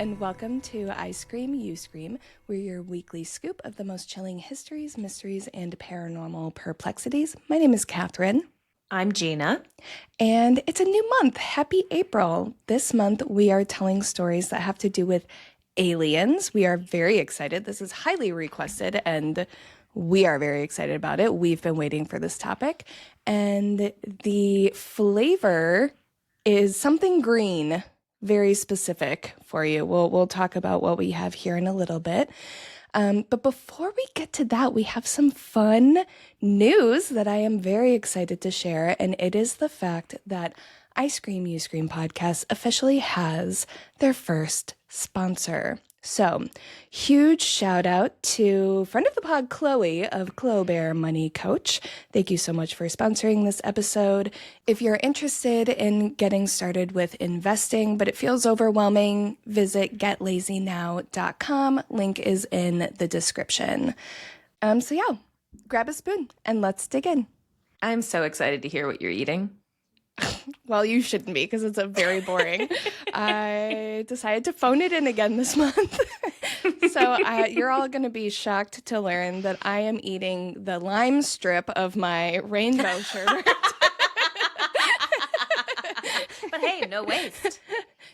and welcome to I Scream, You Scream. We're your weekly scoop of the most chilling histories, mysteries, and paranormal perplexities. My name is Kathryn. I'm Gina. And it's a new month. Happy April. This month, we are telling stories that have to do with aliens. We are very excited. This is highly requested, and we are very excited about it. We've been waiting for this topic. And the flavor is something green, very specific for you. We'll talk about what we have here in a little bit. But before we get to that, we have some fun news that I am very excited to share. And it is the fact that I Scream, You Scream podcast officially has their first sponsor. So, huge shout out to friend of the pod, Chloe of Chloe Bear Money Coach. Thank you so much for sponsoring this episode. If you're interested in getting started with investing, but it feels overwhelming, visit getlazynow.com. Link is in the description. So yeah, grab a spoon and let's dig in. I'm so excited to hear what you're eating. Well, you shouldn't be because it's a very boring. I decided to phone it in again this month. So you're all going to be shocked to learn that I am eating the lime strip of my rainbow sherbet. But hey, no waste.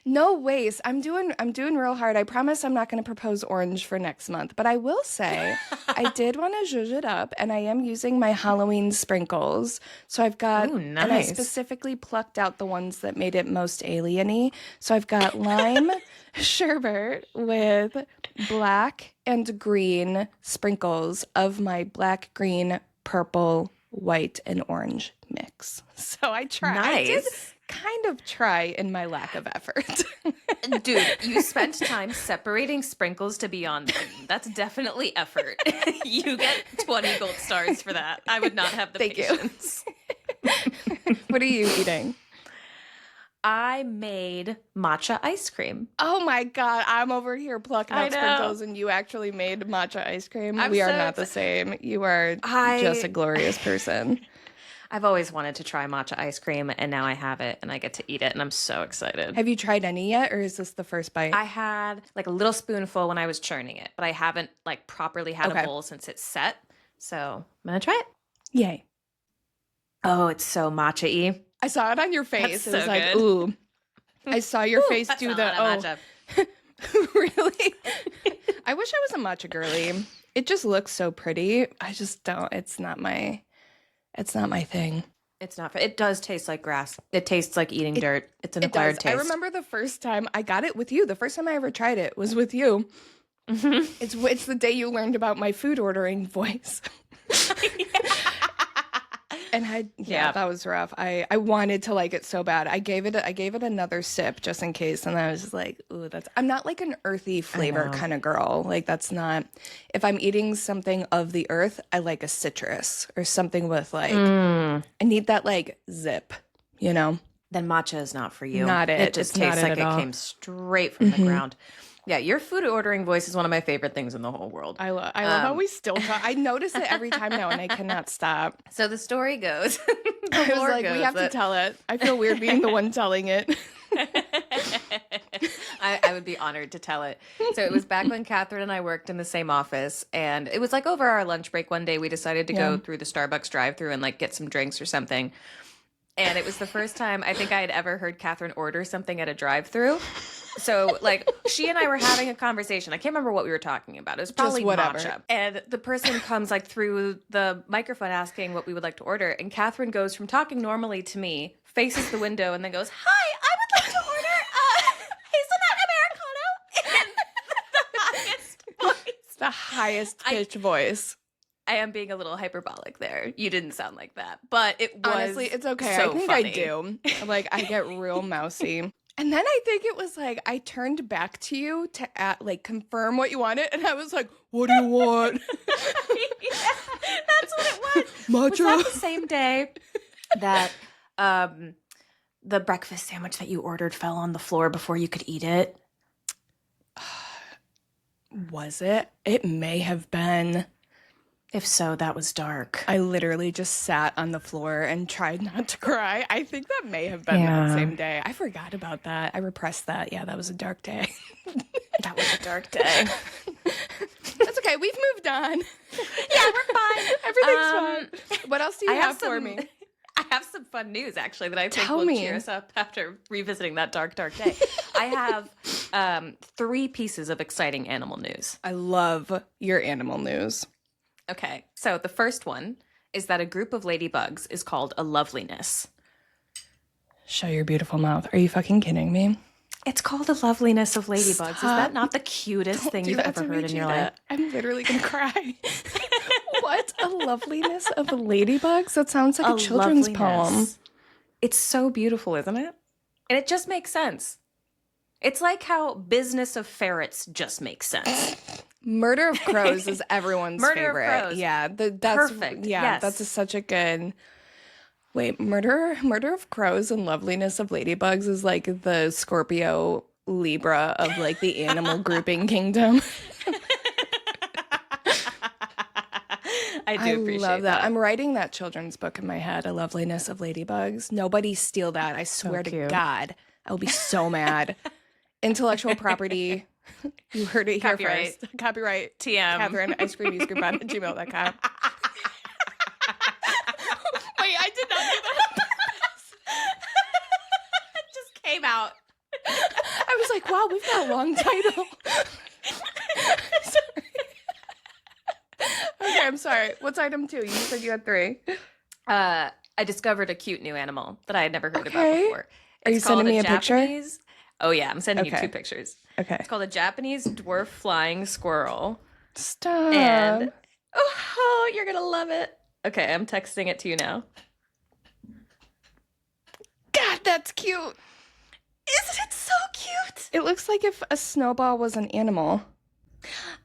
No waste. I'm doing real hard. I promise I'm not going to propose orange for next month. But I will say I did want to zhuzh it up, and I am using my Halloween sprinkles. So I've got, Ooh, nice. And I specifically plucked out the ones that made it most alien-y. So I've got lime sherbet with black and green sprinkles of my black, green, purple, white, and orange mix. So I tried. Nice. I did kind of try in my lack of effort. Dude, you spent time separating sprinkles to be on them. That's definitely effort. You get 20 gold stars for that. I would not have the patience. What are you eating? I made matcha ice cream. Oh my God, I'm over here plucking out sprinkles and you actually made matcha ice cream. We are not the same. You are just a glorious person. I've always wanted to try matcha ice cream, and now I have it, and I get to eat it, and I'm so excited. Have you tried any yet, or is this the first bite? I had like a little spoonful when I was churning it, but I haven't like properly had a bowl since it's set. So I'm going to try it. Yay. Oh, it's so matcha-y. I saw it on your face. That's it was so like, good. ooh. I saw your face do the, matcha. Really? I wish I was a matcha girly. It just looks so pretty. I just don't. It's not my thing. It's not. It does taste like grass. It tastes like eating dirt. It's an acquired taste. I remember the first time I got it with you. The first time I ever tried it was with you. Mm-hmm. It's the day you learned about my food ordering voice. And that was rough. I wanted to like it so bad. I gave it another sip just in case, and I was just like, ooh, I'm not like an earthy flavor kind of girl. Like that's not. If I'm eating something of the earth, I like a citrus or something with like. I need that like zip, you know. Then matcha is not for you. Not it. It just tastes like it came straight from the ground. Yeah, your food ordering voice is one of my favorite things in the whole world. I love how we still talk. I notice it every time now, and I cannot stop. So the story goes. I was like, we have to tell it. I feel weird being the one telling it. I would be honored to tell it. So it was back when Kathryn and I worked in the same office, and it was like over our lunch break one day, we decided to go through the Starbucks drive-thru and like get some drinks or something. And it was the first time I think I had ever heard Kathryn order something at a drive-thru. So, like, she and I were having a conversation. I can't remember what we were talking about. It was probably matcha. And the person comes, like, through the microphone asking what we would like to order. And Kathryn goes from talking normally to me, faces the window, and then goes, "Hi, I would like to order hazelnut Americano." In the highest voice. The highest pitched voice. I am being a little hyperbolic there. You didn't sound like that. But it was honestly, it's okay. So I think funny. I do. Like, I get real mousy. And then I think it was like I turned back to you to confirm what you wanted, and I was like, "What do you want?" Yeah, that's what it was. Matcha. Was that the same day that the breakfast sandwich that you ordered fell on the floor before you could eat it? Was it? It may have been. If so, that was dark. I literally just sat on the floor and tried not to cry. I think that may have been that same day. I forgot about that. I repressed that. Yeah, that was a dark day. That was a dark day. That's okay. We've moved on. Yeah, we're fine. Everything's fine. What else do you have for me? I have some fun news, actually, that I think Tell will me. cheer us up after revisiting that dark, dark day. I have 3 pieces of exciting animal news. I love your animal news. Okay, so the first one is that a group of ladybugs is called a loveliness. Show your beautiful mouth. Are you fucking kidding me? It's called a loveliness of ladybugs. Stop. Is that not the cutest thing you've ever heard in your life? I'm literally going to cry. What? A loveliness of ladybugs? That sounds like a children's poem. It's so beautiful, isn't it? And it just makes sense. It's like how business of ferrets just makes sense. Murder of Crows is everyone's Murder favorite. of Crows. Yeah, that's Perfect. Yeah, yes. that's such a good. Wait, Murder of Crows and Loveliness of Ladybugs is like the Scorpio Libra of like the animal grouping kingdom. I do appreciate love that. I'm writing that children's book in my head, A Loveliness of Ladybugs. Nobody steal that. I swear to cute. God. I will be so mad. Intellectual property. You heard it here Copyright. first. Copyright. TM. Catherine, icecreamesgroupon@gmail.com. Wait, I did not do that. It just came out. I was like, wow, we've got a long title. Okay, I'm sorry. What's item 2? You said you had 3. I discovered a cute new animal that I had never heard about Okay. before. Are you sending me a picture? Oh, yeah. I'm sending you Okay. 2 pictures. Okay. It's called a Japanese dwarf flying squirrel. Stop. And, oh, you're going to love it. Okay, I'm texting it to you now. God, that's cute. Isn't it so cute? It looks like if a snowball was an animal.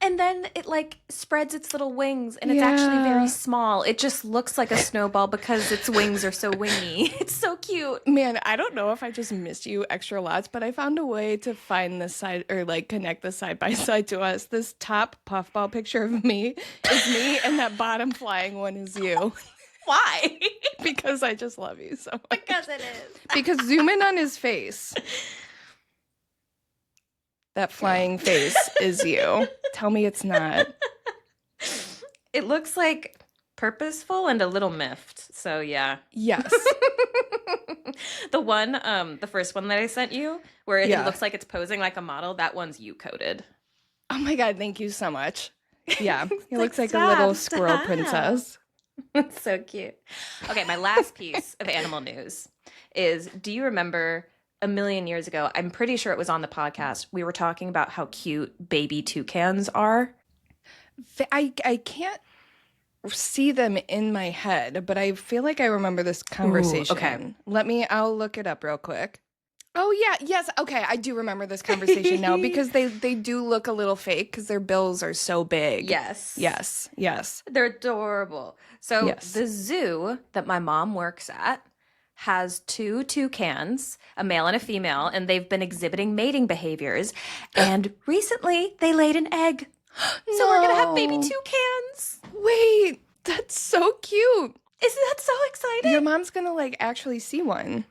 And then it like spreads its little wings and it's actually Yeah. very small. It just looks like a snowball because its wings are so wingy. It's so cute. Man, I don't know if I just missed you extra lots, but I found a way to find this side or like connect the side by side to us. This top puffball picture of me is me, and that bottom flying one is you. Why? Because I just love you so much. Because it is. Because zoom in on his face. That flying face is you. Tell me it's not. It looks like purposeful and a little miffed. So yeah. Yes. The first one that I sent you, where it Yeah. looks like it's posing like a model, that one's you coded. Oh my God, thank you so much. Yeah. He like, looks like stop, a little squirrel stop. princess. It's so cute. Okay, my last piece of animal news is, do you remember a million years ago, I'm pretty sure it was on the podcast, we were talking about how cute baby toucans are? I can't see them in my head, but I feel like I remember this conversation. okay. I'll look it up real quick. Oh yeah, yes, okay, I do remember this conversation now because they do look a little fake because their bills are so big. Yes. Yes. They're adorable. So Yes. the zoo that my mom works at has 2 toucans, a male and a female, and they've been exhibiting mating behaviors. And recently they laid an egg. So we're going to have baby No. toucans. Wait, that's so cute. Isn't that so exciting? Your mom's gonna like actually see one.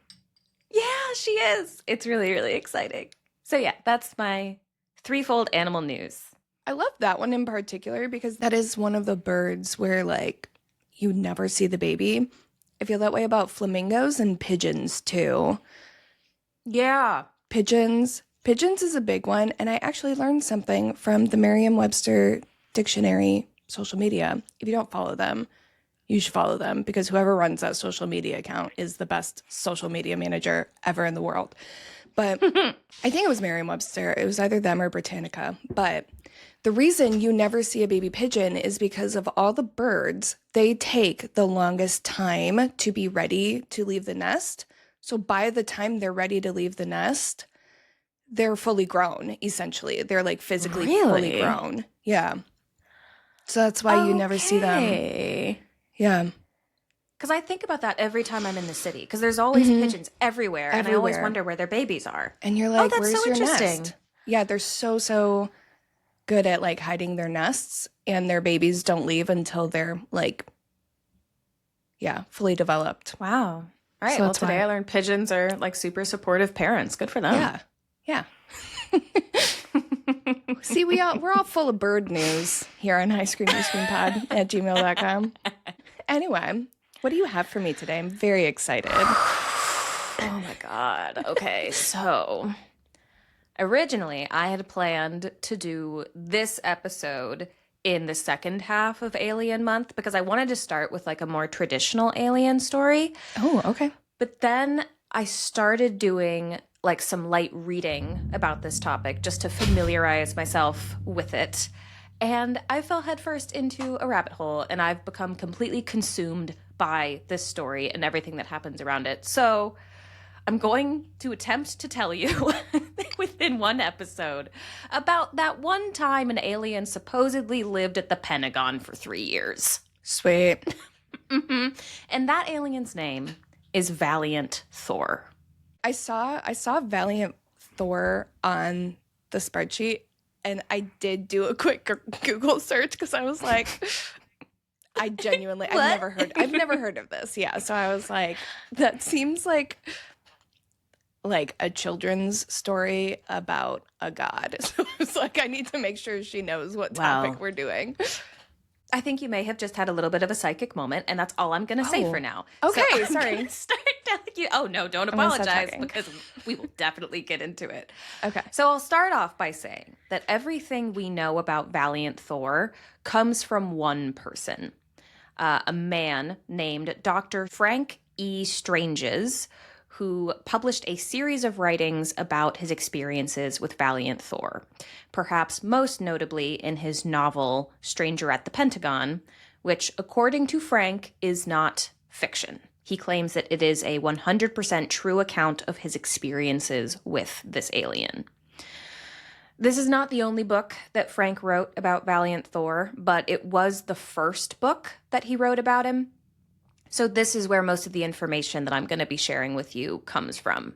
Yeah, she is. It's really, really exciting. So yeah, that's my threefold animal news. I love that one in particular because that is one of the birds where like you never see the baby. I feel that way about flamingos and pigeons too. Yeah. Pigeons is a big one, and I actually learned something from the Merriam-Webster dictionary social media. If you don't follow them, you should follow them because whoever runs that social media account is the best social media manager ever in the world. But I think it was Merriam-Webster. It was either them or Britannica. But the reason you never see a baby pigeon is because of all the birds, they take the longest time to be ready to leave the nest. So by the time they're ready to leave the nest, they're fully grown, essentially. They're like physically fully Really? grown. Yeah. So that's why you never see them. Okay. Yeah. Because I think about that every time I'm in the city. Because there's always pigeons everywhere, and I always Everywhere. wonder where their babies are. And you're like, that's where's so your interesting. nest? Yeah, they're so good at like hiding their nests, and their babies don't leave until they're like, yeah, fully developed. Wow. All right. So Well, that's today why. I learned pigeons are like super supportive parents. Good for them. Yeah. Yeah. See, we're all full of bird news here on highscreen at gmail.com. Anyway, what do you have for me today? I'm very excited. Oh my God. Okay. So originally I had planned to do this episode in the second half of Alien Month because I wanted to start with like a more traditional alien story. Oh, okay. But then I started doing like some light reading about this topic just to familiarize myself with it. And I fell headfirst into a rabbit hole, and I've become completely consumed by this story and everything that happens around it. So I'm going to attempt to tell you within one episode about that one time an alien supposedly lived at the Pentagon for 3 years. Sweet. And that alien's name is Valiant Thor. I saw Valiant Thor on the spreadsheet, and I did do a quick Google search because I was like, I've never heard of this. Yeah, so I was like, that seems like a children's story about a god. So it's like I need to make sure she knows what topic we're doing. I think you may have just had a little bit of a psychic moment, and that's all I'm going to say for now. Okay, so sorry. Start telling you. Oh no, don't apologize because we will definitely get into it. Okay. So I'll start off by saying that everything we know about Valiant Thor comes from one person, a man named Dr. Frank E. Stranges, who published a series of writings about his experiences with Valiant Thor, perhaps most notably in his novel Stranger at the Pentagon, which, according to Frank, is not fiction. He claims that it is a 100% true account of his experiences with this alien. This is not the only book that Frank wrote about Valiant Thor, but it was the first book that he wrote about him. So this is where most of the information that I'm going to be sharing with you comes from.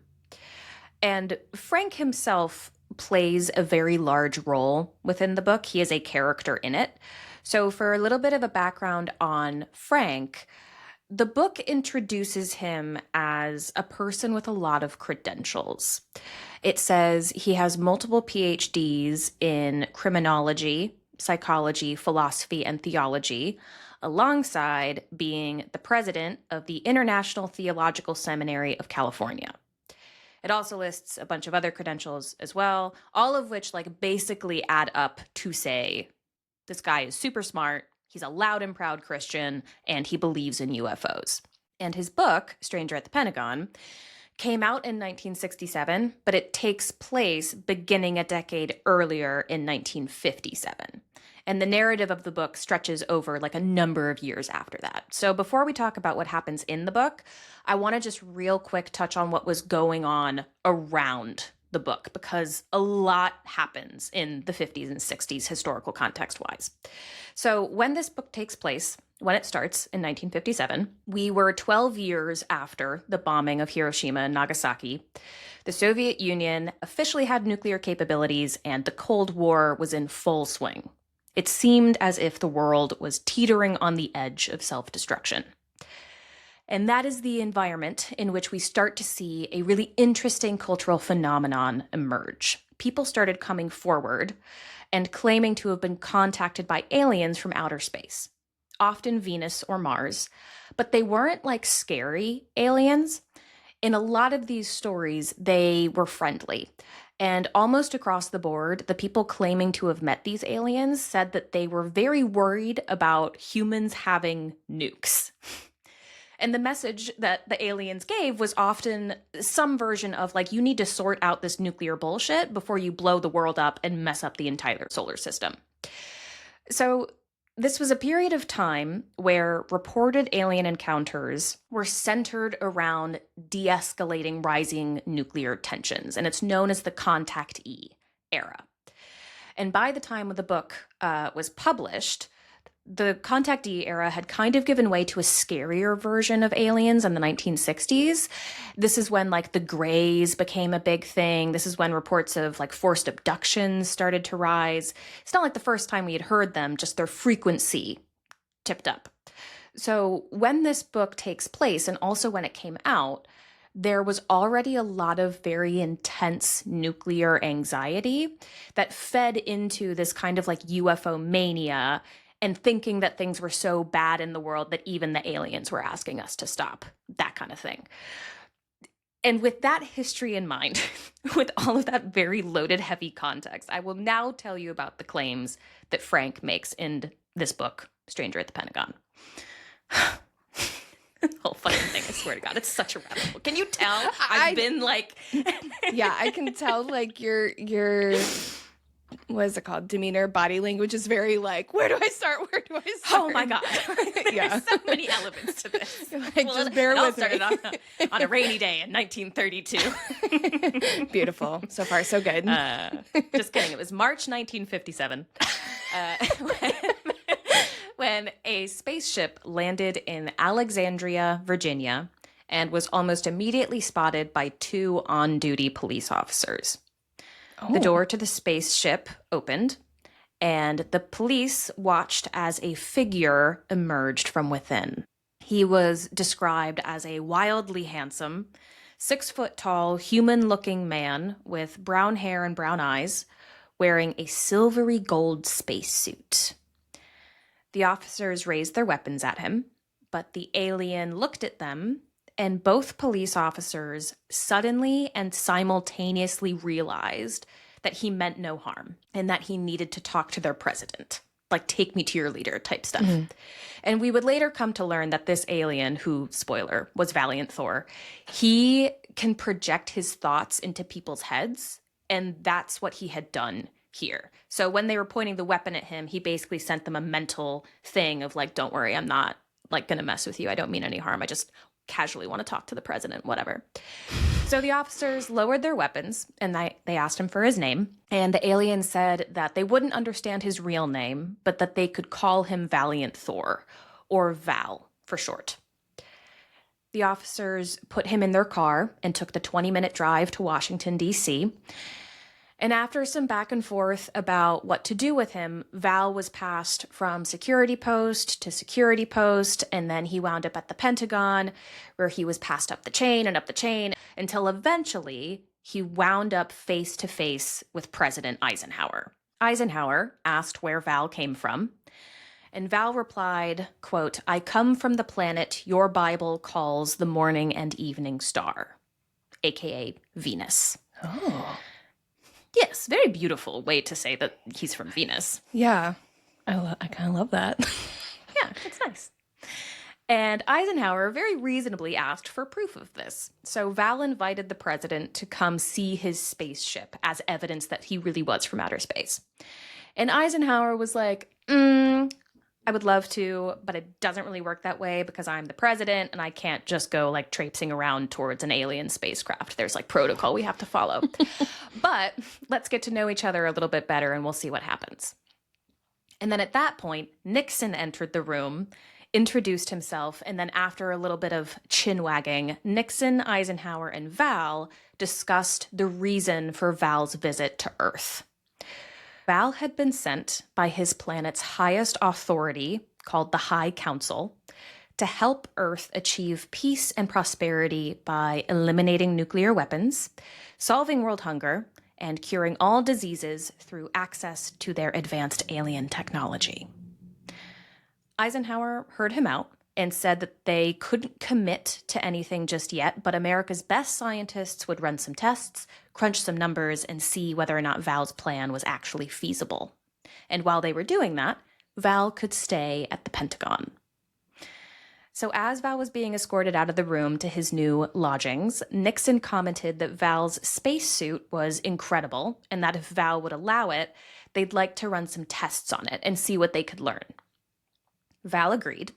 And Frank himself plays a very large role within the book. He is a character in it. So for a little bit of a background on Frank, the book introduces him as a person with a lot of credentials. It says he has multiple PhDs in criminology, psychology, philosophy, and theology, alongside being the president of the International Theological Seminary of California. It also lists a bunch of other credentials as well, all of which like basically add up to say this guy is super smart, he's a loud and proud Christian, and he believes in UFOs. And his book, Stranger at the Pentagon, came out in 1967, but it takes place beginning a decade earlier in 1957. And the narrative of the book stretches over like a number of years after that. So before we talk about what happens in the book, I want to just real quick touch on what was going on around the book, because a lot happens in the 50s and 60s historical context-wise. So when this book takes place, when it starts in 1957, we were 12 years after the bombing of Hiroshima and Nagasaki. The Soviet Union officially had nuclear capabilities, and the Cold War was in full swing. It seemed as if the world was teetering on the edge of self-destruction. And that is the environment in which we start to see a really interesting cultural phenomenon emerge. People started coming forward and claiming to have been contacted by aliens from outer space, often Venus or Mars, but they weren't like scary aliens. In a lot of these stories, they were friendly. And almost across the board, the people claiming to have met these aliens said that they were very worried about humans having nukes. And the message that the aliens gave was often some version of like, you need to sort out this nuclear bullshit before you blow the world up and mess up the entire solar system. So this was a period of time where reported alien encounters were centered around de-escalating rising nuclear tensions, and it's known as the Contact E era. And by the time the book was published, the contactee era had kind of given way to a scarier version of aliens in the 1960s. This is when like the Greys became a big thing. This is when reports of like forced abductions started to rise. It's not like the first time we had heard them, just their frequency tipped up. So when this book takes place, and also when it came out, there was already a lot of very intense nuclear anxiety that fed into this kind of like UFO mania and thinking that things were so bad in the world that even the aliens were asking us to stop, that kind of thing. And with that history in mind, with all of that very loaded, heavy context, I will now tell you about the claims that Frank makes in this book, Stranger at the Pentagon. The whole fucking thing, I swear to God, it's such a rabbit hole. Can you tell? I've been like... Yeah, I can tell like your what is it called? Demeanor, body language is very like, where do I start? Where do I start? Oh my God. Yeah. There's so many elements to this. Like, just bear with me. It all started on a rainy day in 1932. Beautiful. So far, so good. Just kidding. It was March 1957. When a spaceship landed in Alexandria, Virginia, and was almost immediately spotted by 2 on-duty police officers. Oh. The door to the spaceship opened, and the police watched as a figure emerged from within. He was described as a wildly handsome, 6-foot-tall, human-looking man with brown hair and brown eyes, wearing a silvery gold spacesuit. The officers raised their weapons at him, but the alien looked at them, and both police officers suddenly and simultaneously realized that he meant no harm and that he needed to talk to their president, like take me to your leader type stuff. Mm-hmm. And we would later come to learn that this alien, who, spoiler, was Valiant Thor, he can project his thoughts into people's heads, and that's what he had done here. So when they were pointing the weapon at him, he basically sent them a mental thing of like, don't worry, I'm not like going to mess with you. I don't mean any harm. I just casually want to talk to the president, whatever. So the officers lowered their weapons and they asked him for his name. And the alien said that they wouldn't understand his real name, but that they could call him Valiant Thor, or Val for short. The officers put him in their car and took the 20-minute drive to Washington, D.C., and after some back and forth about what to do with him, Val was passed from security post to security post, and then he wound up at the Pentagon, where he was passed up the chain, until eventually he wound up face to face with President Eisenhower. Eisenhower asked where Val came from, and Val replied, quote, "I come from the planet your Bible calls the morning and evening star, aka Venus." Oh. Yes, very beautiful way to say that he's from Venus. Yeah, I kind of love that. Yeah, it's nice. And Eisenhower very reasonably asked for proof of this. So Val invited the president to come see his spaceship as evidence that he really was from outer space. And Eisenhower was like, I would love to, but it doesn't really work that way because I'm the president and I can't just go like traipsing around towards an alien spacecraft. There's like protocol we have to follow. But let's get to know each other a little bit better and we'll see what happens. And then at that point, Nixon entered the room, introduced himself, and then after a little bit of chin wagging, Nixon, Eisenhower, and Val discussed the reason for Val's visit to Earth. Val had been sent by his planet's highest authority, called the High Council, to help Earth achieve peace and prosperity by eliminating nuclear weapons, solving world hunger, and curing all diseases through access to their advanced alien technology. Eisenhower heard him out and said that they couldn't commit to anything just yet, but America's best scientists would run some tests, crunch some numbers, and see whether or not Val's plan was actually feasible. And while they were doing that, Val could stay at the Pentagon. So as Val was being escorted out of the room to his new lodgings, Nixon commented that Val's spacesuit was incredible and that if Val would allow it, they'd like to run some tests on it and see what they could learn. Val agreed.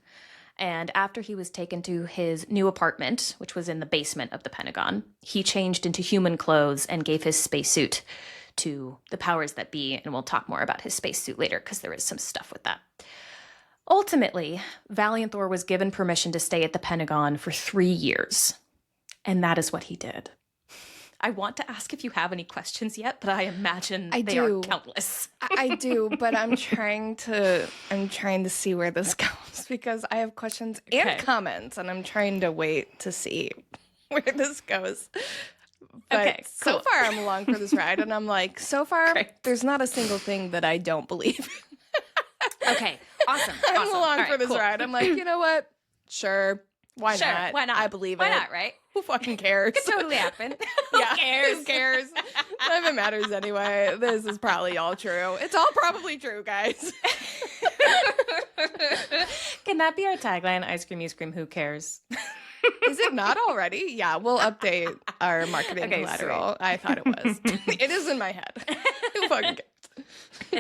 And after he was taken to his new apartment, which was in the basement of the Pentagon, he changed into human clothes and gave his spacesuit to the powers that be. And we'll talk more about his spacesuit later because there is some stuff with that. Ultimately, Valiant Thor was given permission to stay at the Pentagon for 3 years. And that is what he did. I want to ask if you have any questions yet, but I imagine they are countless. I do, but I'm trying to see where this goes because I have questions and comments, and I'm trying to wait to see where this goes. But okay, cool. So far I'm along for this ride, and I'm like, so far there's not a single thing that I don't believe. Okay, awesome. I'm along for this ride. I'm like, you know what? Sure. Why not? Why not? I believe Why it. Why not, right? Who fucking cares? It could totally happen. Who cares? Who cares? None of it matters anyway. This is probably all true. It's all probably true, guys. Can that be our tagline? Ice cream, you scream, who cares? Is it not already? Yeah, we'll update our marketing collateral. Sweet. I thought it was. It is in my head. Who fucking cares? Who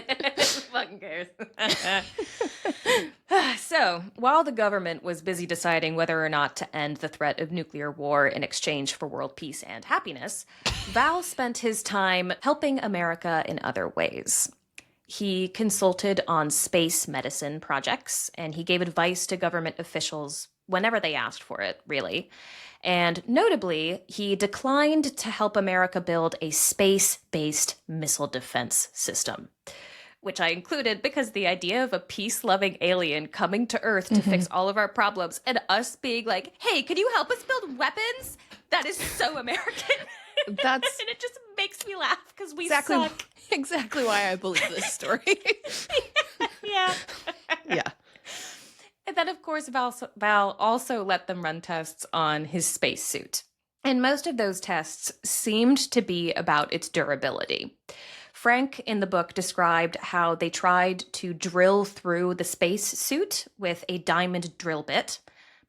fucking cares? So, while the government was busy deciding whether or not to end the threat of nuclear war in exchange for world peace and happiness, Val spent his time helping America in other ways. He consulted on space medicine projects, and he gave advice to government officials whenever they asked for it, really. And notably, he declined to help America build a space-based missile defense system, which I included because the idea of a peace-loving alien coming to Earth to fix all of our problems and us being like, hey, can you help us build weapons? That is so American. And it just makes me laugh because we suck. Exactly why I believe this story. Yeah. Yeah. And then, of course, Val also let them run tests on his spacesuit. And most of those tests seemed to be about its durability. Frank, in the book, described how they tried to drill through the spacesuit with a diamond drill bit,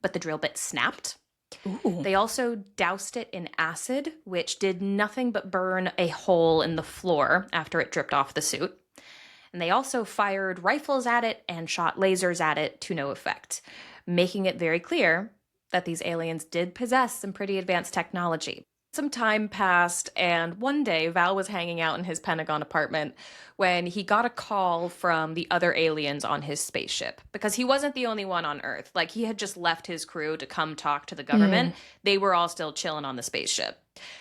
but the drill bit snapped. Ooh. They also doused it in acid, which did nothing but burn a hole in the floor after it dripped off the suit. And they also fired rifles at it and shot lasers at it to no effect, making it very clear that these aliens did possess some pretty advanced technology. Some time passed, and one day Val was hanging out in his Pentagon apartment when he got a call from the other aliens on his spaceship, because he wasn't the only one on Earth. Like, he had just left his crew to come talk to the government. They were all still chilling on the spaceship.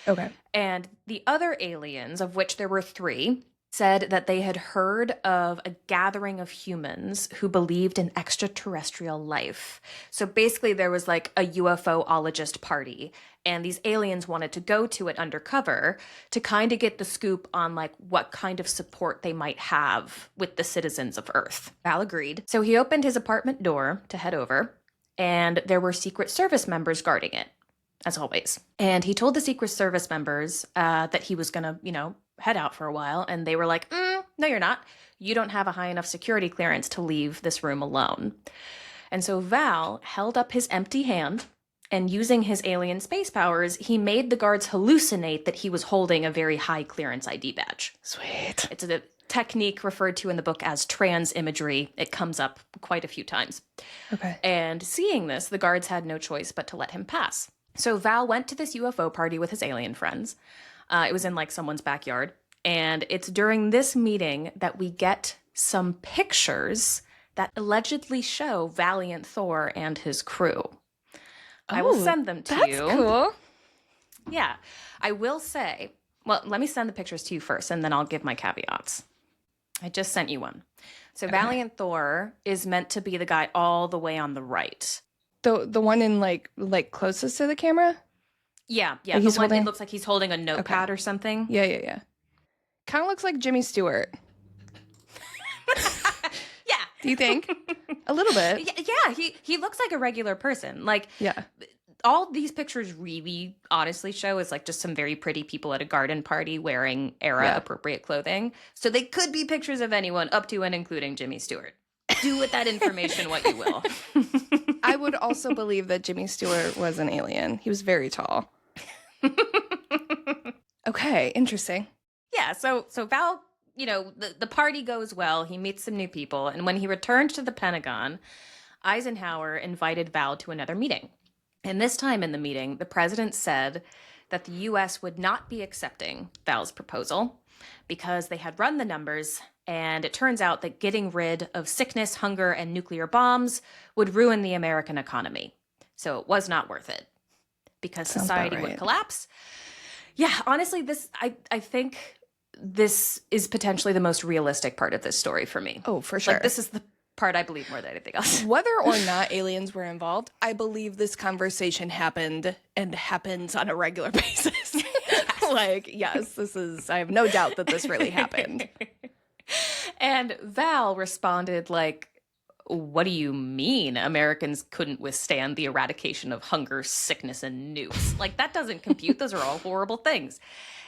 Okay. And the other aliens, of which there were 3, said that they had heard of a gathering of humans who believed in extraterrestrial life. So basically there was like a UFO-ologist party, and these aliens wanted to go to it undercover to kind of get the scoop on like what kind of support they might have with the citizens of Earth. Val agreed. So he opened his apartment door to head over, and there were Secret Service members guarding it, as always. And he told the Secret Service members that he was gonna, head out for a while, and they were like, no, you're not. You don't have a high enough security clearance to leave this room alone. And so Val held up his empty hand, and using his alien space powers, he made the guards hallucinate that he was holding a very high clearance ID badge. Sweet. It's a technique referred to in the book as trans imagery. It comes up quite a few times. Okay. And seeing this, the guards had no choice but to let him pass. So Val went to this UFO party with his alien friends. It was in like someone's backyard. And it's during this meeting that we get some pictures that allegedly show Valiant Thor and his crew. I will send them to you. That's cool. Yeah. I will say, well, let me send the pictures to you first, and then I'll give my caveats. I just sent you one. So Valiant Thor is meant to be the guy all the way on the right. The one in like closest to the camera? Yeah. Like The one, it looks like he's holding a notepad or something. Yeah. Kind of looks like Jimmy Stewart. Yeah. Do you think? A little bit. Yeah, he looks like a regular person. Like, yeah. All these pictures really honestly show is like just some very pretty people at a garden party wearing era-appropriate clothing. So they could be pictures of anyone up to and including Jimmy Stewart. Do with that information what you will. I would also believe that Jimmy Stewart was an alien. He was very tall. Okay, interesting. Yeah, so Val, the party goes well. He meets some new people. And when he returned to the Pentagon, Eisenhower invited Val to another meeting. And this time in the meeting, the president said that the U.S. would not be accepting Val's proposal because they had run the numbers And it turns out that getting rid of sickness, hunger, and nuclear bombs would ruin the American economy. So it was not worth it because Sounds about society would right. collapse. Yeah, honestly, I think this is potentially the most realistic part of this story for me. Oh, for sure. Like, this is the part I believe more than anything else. Whether or not aliens were involved, I believe this conversation happened and happens on a regular basis. Like, yes, I have no doubt that this really happened. And Val responded like, what do you mean Americans couldn't withstand the eradication of hunger, sickness, and nukes? Like, that doesn't compute. Those are all horrible things.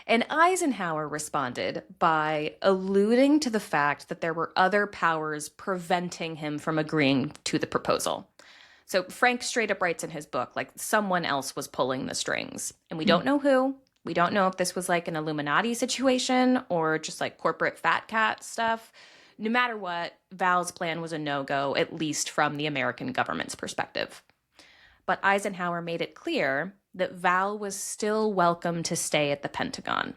And Eisenhower responded by alluding to the fact that there were other powers preventing him from agreeing to the proposal. So Frank straight up writes in his book, like, someone else was pulling the strings. And we don't know who. We don't know if this was like an Illuminati situation or just like corporate fat cat stuff. No matter what, Val's plan was a no-go, at least from the American government's perspective. But Eisenhower made it clear that Val was still welcome to stay at the Pentagon.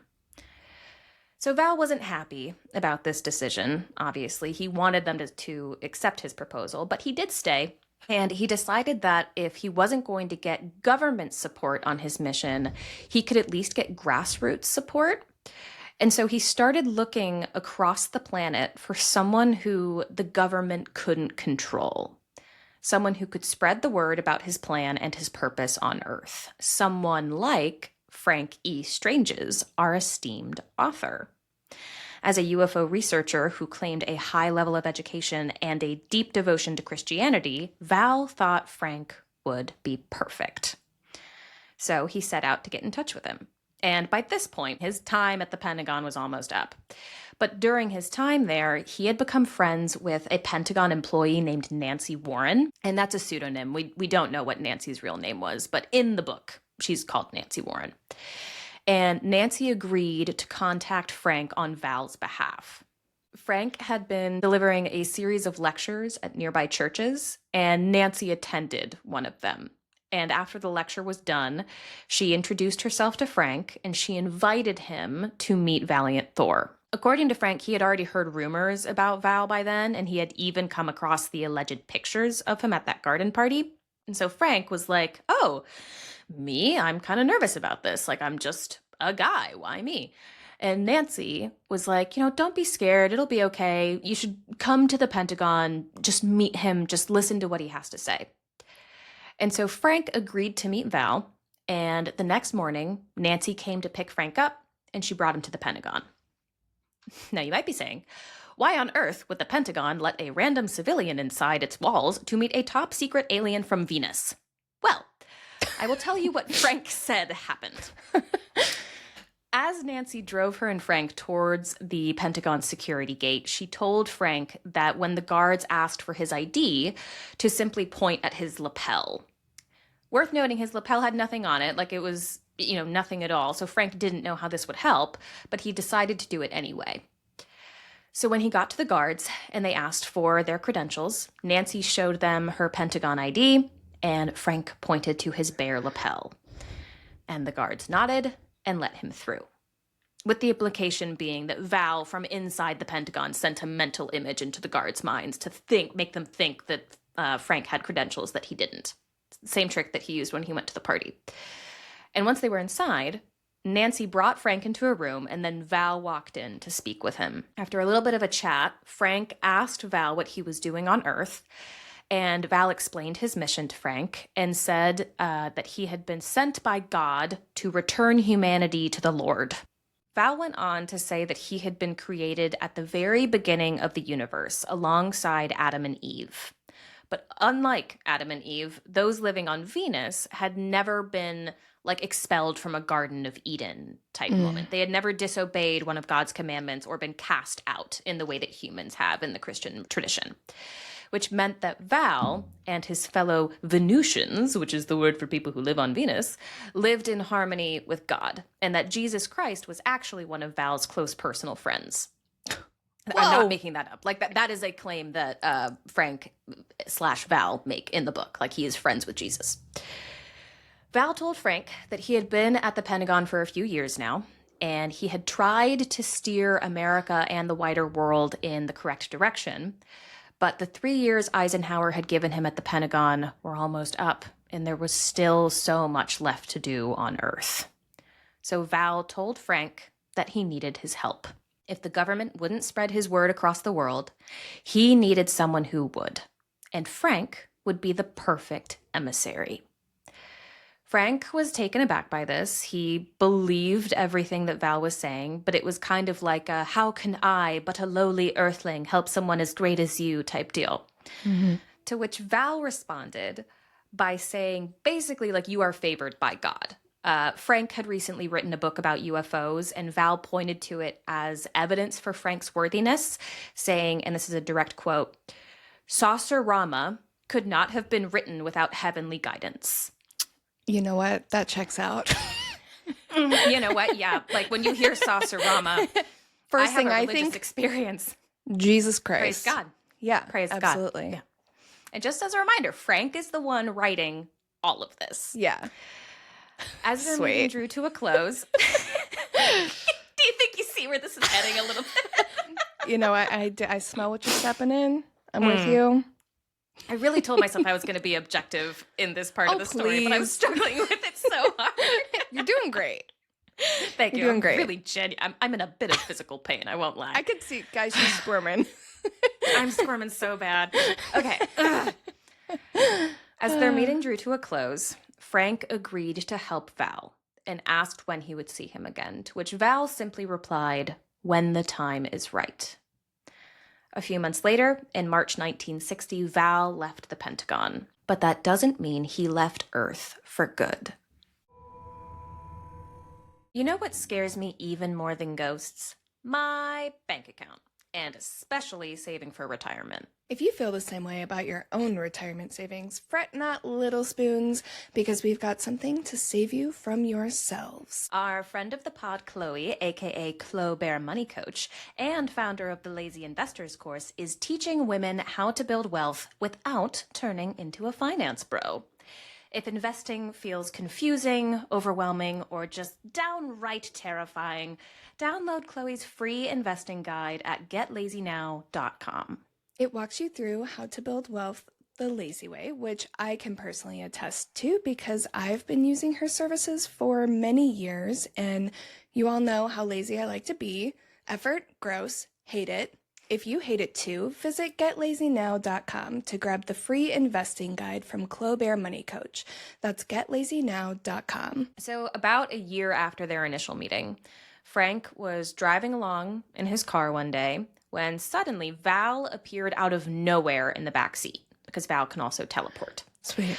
So Val wasn't happy about this decision, obviously. He wanted them to accept his proposal, but he did stay. And he decided that if he wasn't going to get government support on his mission, he could at least get grassroots support. And so he started looking across the planet for someone who the government couldn't control. Someone who could spread the word about his plan and his purpose on Earth. Someone like Frank E. Strange's, our esteemed author. As a UFO researcher who claimed a high level of education and a deep devotion to Christianity, Val thought Frank would be perfect. So he set out to get in touch with him. And by this point, his time at the Pentagon was almost up. But during his time there, he had become friends with a Pentagon employee named Nancy Warren. And that's a pseudonym. We don't know what Nancy's real name was, but in the book, she's called Nancy Warren. And Nancy agreed to contact Frank on Val's behalf. Frank had been delivering a series of lectures at nearby churches, and Nancy attended one of them. And after the lecture was done, she introduced herself to Frank, and she invited him to meet Valiant Thor. According to Frank, he had already heard rumors about Val by then, and he had even come across the alleged pictures of him at that garden party. And so Frank was like, oh, me? I'm kind of nervous about this. Like, I'm just a guy. Why me? And Nancy was like, don't be scared. It'll be okay. You should come to the Pentagon, just meet him, just listen to what he has to say. And so Frank agreed to meet Val. And the next morning, Nancy came to pick Frank up, and she brought him to the Pentagon. Now, you might be saying, why on earth would the Pentagon let a random civilian inside its walls to meet a top secret alien from Venus? Well, I will tell you what Frank said happened. As Nancy drove her and Frank towards the Pentagon security gate, she told Frank that when the guards asked for his ID, to simply point at his lapel. Worth noting, his lapel had nothing on it, like it was, nothing at all. So Frank didn't know how this would help, but he decided to do it anyway. So when he got to the guards and they asked for their credentials, Nancy showed them her Pentagon ID, and Frank pointed to his bare lapel. And the guards nodded and let him through. With the implication being that Val from inside the Pentagon sent a mental image into the guards' minds to make them think that Frank had credentials that he didn't. Same trick that he used when he went to the party. And once they were inside, Nancy brought Frank into a room, and then Val walked in to speak with him. After a little bit of a chat, Frank asked Val what he was doing on Earth, and Val explained his mission to Frank and said that he had been sent by God to return humanity to the Lord. Val went on to say that he had been created at the very beginning of the universe, alongside Adam and Eve. But unlike Adam and Eve, those living on Venus had never been expelled from a Garden of Eden type moment. They had never disobeyed one of God's commandments or been cast out in the way that humans have in the Christian tradition, which meant that Val and his fellow Venusians, which is the word for people who live on Venus, lived in harmony with God, and that Jesus Christ was actually one of Val's close personal friends. Whoa. I'm not making that up. That is a claim that Frank/Val make in the book. He is friends with Jesus. Val told Frank that he had been at the Pentagon for a few years now, and he had tried to steer America and the wider world in the correct direction. But the 3 years Eisenhower had given him at the Pentagon were almost up, and there was still so much left to do on Earth. So Val told Frank that he needed his help. If the government wouldn't spread his word across the world, he needed someone who would. And Frank would be the perfect emissary. Frank was taken aback by this. He believed everything that Val was saying, but it was kind of like a "how can I, but a lowly earthling, help someone as great as you" type deal. Mm-hmm. To which Val responded by saying basically like, "you are favored by God." Frank had recently written a book about UFOs, and Val pointed to it as evidence for Frank's worthiness, saying, and this is a direct quote, "Saucer-rama could not have been written without heavenly guidance." You know what? That checks out. You know what? Yeah. Like when you hear Saucer-rama, First thing I religious think, experience. Jesus Christ. Praise God. Yeah, Praise God. absolutely. Yeah. And just as a reminder, Frank is the one writing all of this. Yeah. As their meeting drew to a close, do you think you see where this is heading a little bit? You know, I smell what you're stepping in. I'm with you. I really told myself I was going to be objective in this part of the story, but I was struggling with it so hard. You're doing great. Thank you. You're doing great. Really I'm in a bit of physical pain. I won't lie. I could see, guys, she's squirming. I'm squirming so bad. Okay. As their meeting drew to a close, Frank agreed to help Val and asked when he would see him again, to which Val simply replied, "when the time is right." A few months later, in March 1960, Val left the Pentagon. But that doesn't mean he left Earth for good. You know what scares me even more than ghosts? My bank account, and especially saving for retirement. If you feel the same way about your own retirement savings, fret not, little spoons, because we've got something to save you from yourselves. Our friend of the pod, Chloe, aka Chloe Bear Money Coach, and founder of the Lazy Investors course, is teaching women how to build wealth without turning into a finance bro. If investing feels confusing, overwhelming, or just downright terrifying, download Chloe's free investing guide at getlazynow.com. It walks you through how to build wealth the lazy way, which I can personally attest to because I've been using her services for many years, and you all know how lazy I like to be. Effort, gross, hate it. If you hate it too, visit getlazynow.com to grab the free investing guide from Chloe Bear Money Coach. That's getlazynow.com. So about a year after their initial meeting, Frank was driving along in his car one day when suddenly Val appeared out of nowhere in the back seat, because Val can also teleport. Sweet.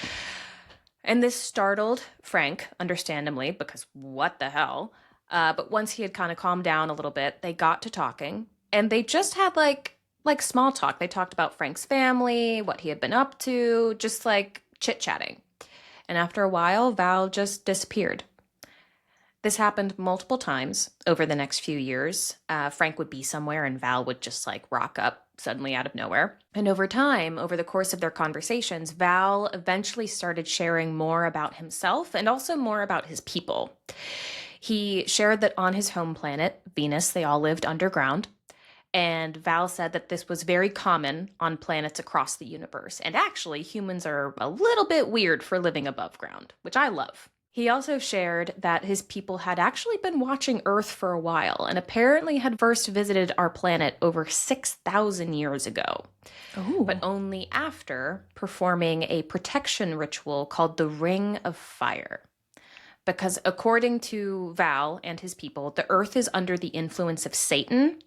And this startled Frank, understandably, because what the hell? But once he had kind of calmed down a little bit, they got to talking, and they just had like small talk. They talked about Frank's family, what he had been up to, just like chit-chatting. And after a while, Val just disappeared. This happened multiple times over the next few years. Frank would be somewhere and Val would just like rock up suddenly out of nowhere. And over time, over the course of their conversations, Val eventually started sharing more about himself and also more about his people. He shared that on his home planet, Venus, they all lived underground. And Val said that this was very common on planets across the universe. And actually, humans are a little bit weird for living above ground, which I love. He also shared that his people had actually been watching Earth for a while and apparently had first visited our planet over 6,000 years ago. Oh. But only after performing a protection ritual called the Ring of Fire. Because according to Val and his people, the Earth is under the influence of Satan.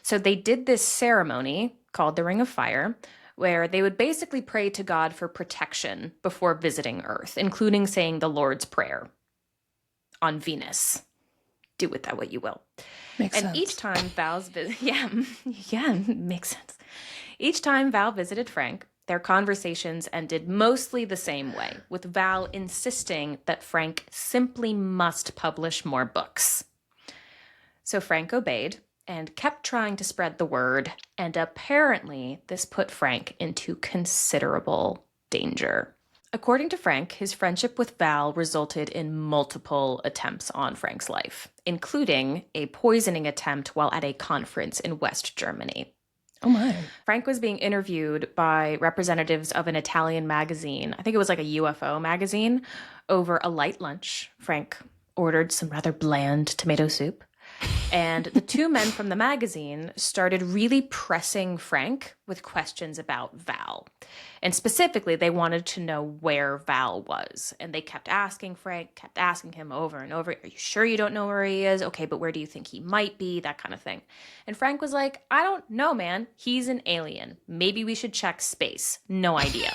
So they did this ceremony called the Ring of Fire, where they would basically pray to God for protection before visiting Earth, including saying the Lord's Prayer on Venus. Do with that what you will. Makes sense. And each time Val's makes sense. Each time Val visited Frank, their conversations ended mostly the same way, with Val insisting that Frank simply must publish more books. So Frank obeyed and kept trying to spread the word, and apparently this put Frank into considerable danger. According to Frank, his friendship with Val resulted in multiple attempts on Frank's life, including a poisoning attempt while at a conference in West Germany. Oh my. Frank was being interviewed by representatives of an Italian magazine. I think it was like a UFO magazine. Over a light lunch, Frank ordered some rather bland tomato soup. And the two men from the magazine started really pressing Frank with questions about Val. And specifically, they wanted to know where Val was. And they kept asking Frank, kept asking him over and over, are you sure you don't know where he is? Okay, but where do you think he might be? That kind of thing. And Frank was like, I don't know, man. He's an alien. Maybe we should check space. No idea.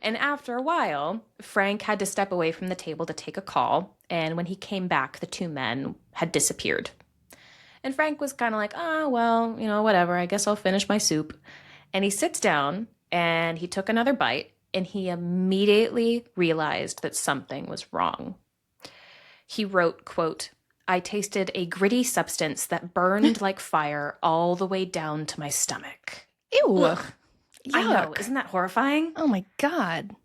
And after a while, Frank had to step away from the table to take a call. And when he came back, the two men had disappeared. And Frank was kind of like, well, whatever. I guess I'll finish my soup. And he sits down and he took another bite and he immediately realized that something was wrong. He wrote, quote, I tasted a gritty substance that burned like fire all the way down to my stomach. Ew. Ugh. Yuck. I know. Isn't that horrifying? Oh my God.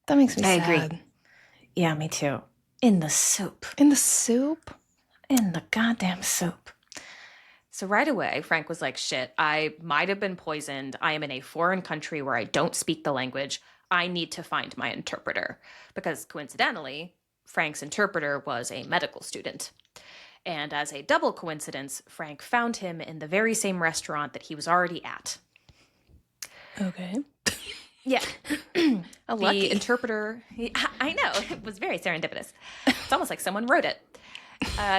That makes me sad. I agree. Yeah, me too. In the soup. In the soup? In the goddamn soup. So right away, Frank was like, shit, I might have been poisoned. I am in a foreign country where I don't speak the language. I need to find my interpreter. Because coincidentally, Frank's interpreter was a medical student. And as a double coincidence, Frank found him in the very same restaurant that he was already at. Okay. Yeah. Lucky. The interpreter, I know, it was very serendipitous. It's almost like someone wrote it.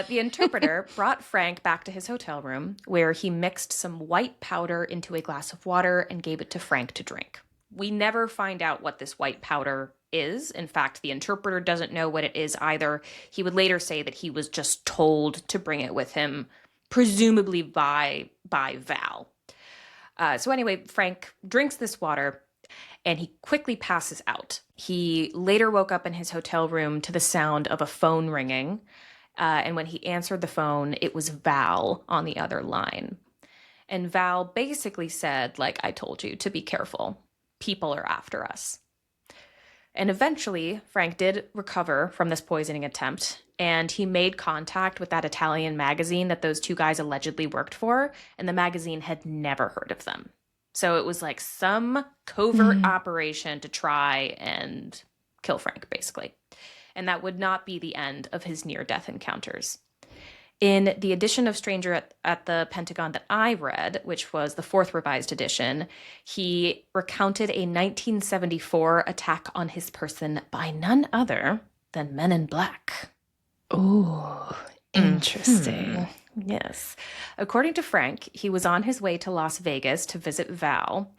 The interpreter brought Frank back to his hotel room, where he mixed some white powder into a glass of water and gave it to Frank to drink. We never find out what this white powder is. In fact, the interpreter doesn't know what it is either. He would later say that he was just told to bring it with him, presumably by Val. So anyway, Frank drinks this water and he quickly passes out. He later woke up in his hotel room to the sound of a phone ringing. And when he answered the phone, it was Val on the other line. And Val basically said, like, I told you to be careful. People are after us. And eventually, Frank did recover from this poisoning attempt, and he made contact with that Italian magazine that those two guys allegedly worked for, and the magazine had never heard of them. So it was like some covert operation to try and kill Frank, basically. And that would not be the end of his near-death encounters. In the edition of Stranger at the Pentagon that I read, which was the 4th revised edition, he recounted a 1974 attack on his person by none other than Men in Black. Ooh, interesting. Yes. According to Frank, he was on his way to Las Vegas to visit Val,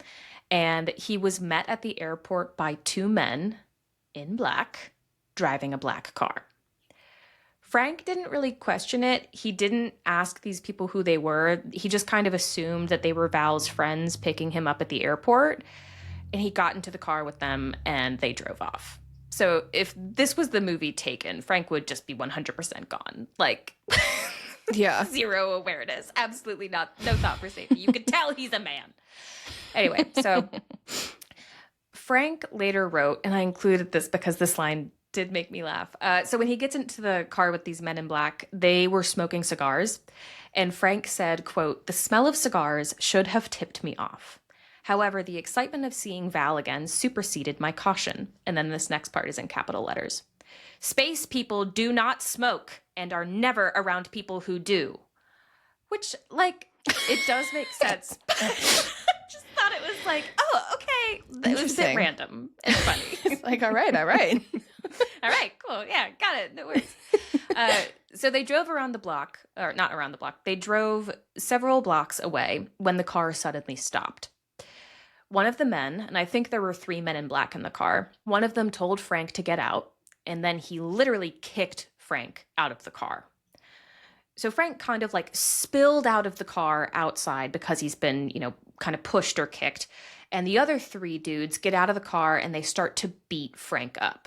and he was met at the airport by two men in black driving a black car. Frank didn't really question it. He didn't ask these people who they were. He just kind of assumed that they were Val's friends picking him up at the airport. And he got into the car with them and they drove off. So if this was the movie Taken, Frank would just be 100% gone. Like, yeah, zero awareness. Absolutely not. No thought for safety. You could tell he's a man. Anyway, so Frank later wrote, and I included this because this line did make me laugh. So when he gets into the car with these men in black, they were smoking cigars. And Frank said, quote, "The smell of cigars should have tipped me off. However, the excitement of seeing Val again superseded my caution." And then this next part is in capital letters. "Space people do not smoke and are never around people who do." Which, like, it does make sense. Just thought it was like, oh, okay. It was a bit random and funny. It's like, all right. All right, cool. Yeah, got it. No worries. So they drove around the block, or not around the block. They drove several blocks away when the car suddenly stopped. One of the men, and I think there were 3 men in black in the car, one of them told Frank to get out, and then he literally kicked Frank out of the car. So Frank kind of like spilled out of the car outside because he's been, kind of pushed or kicked. And the other 3 dudes get out of the car and they start to beat Frank up.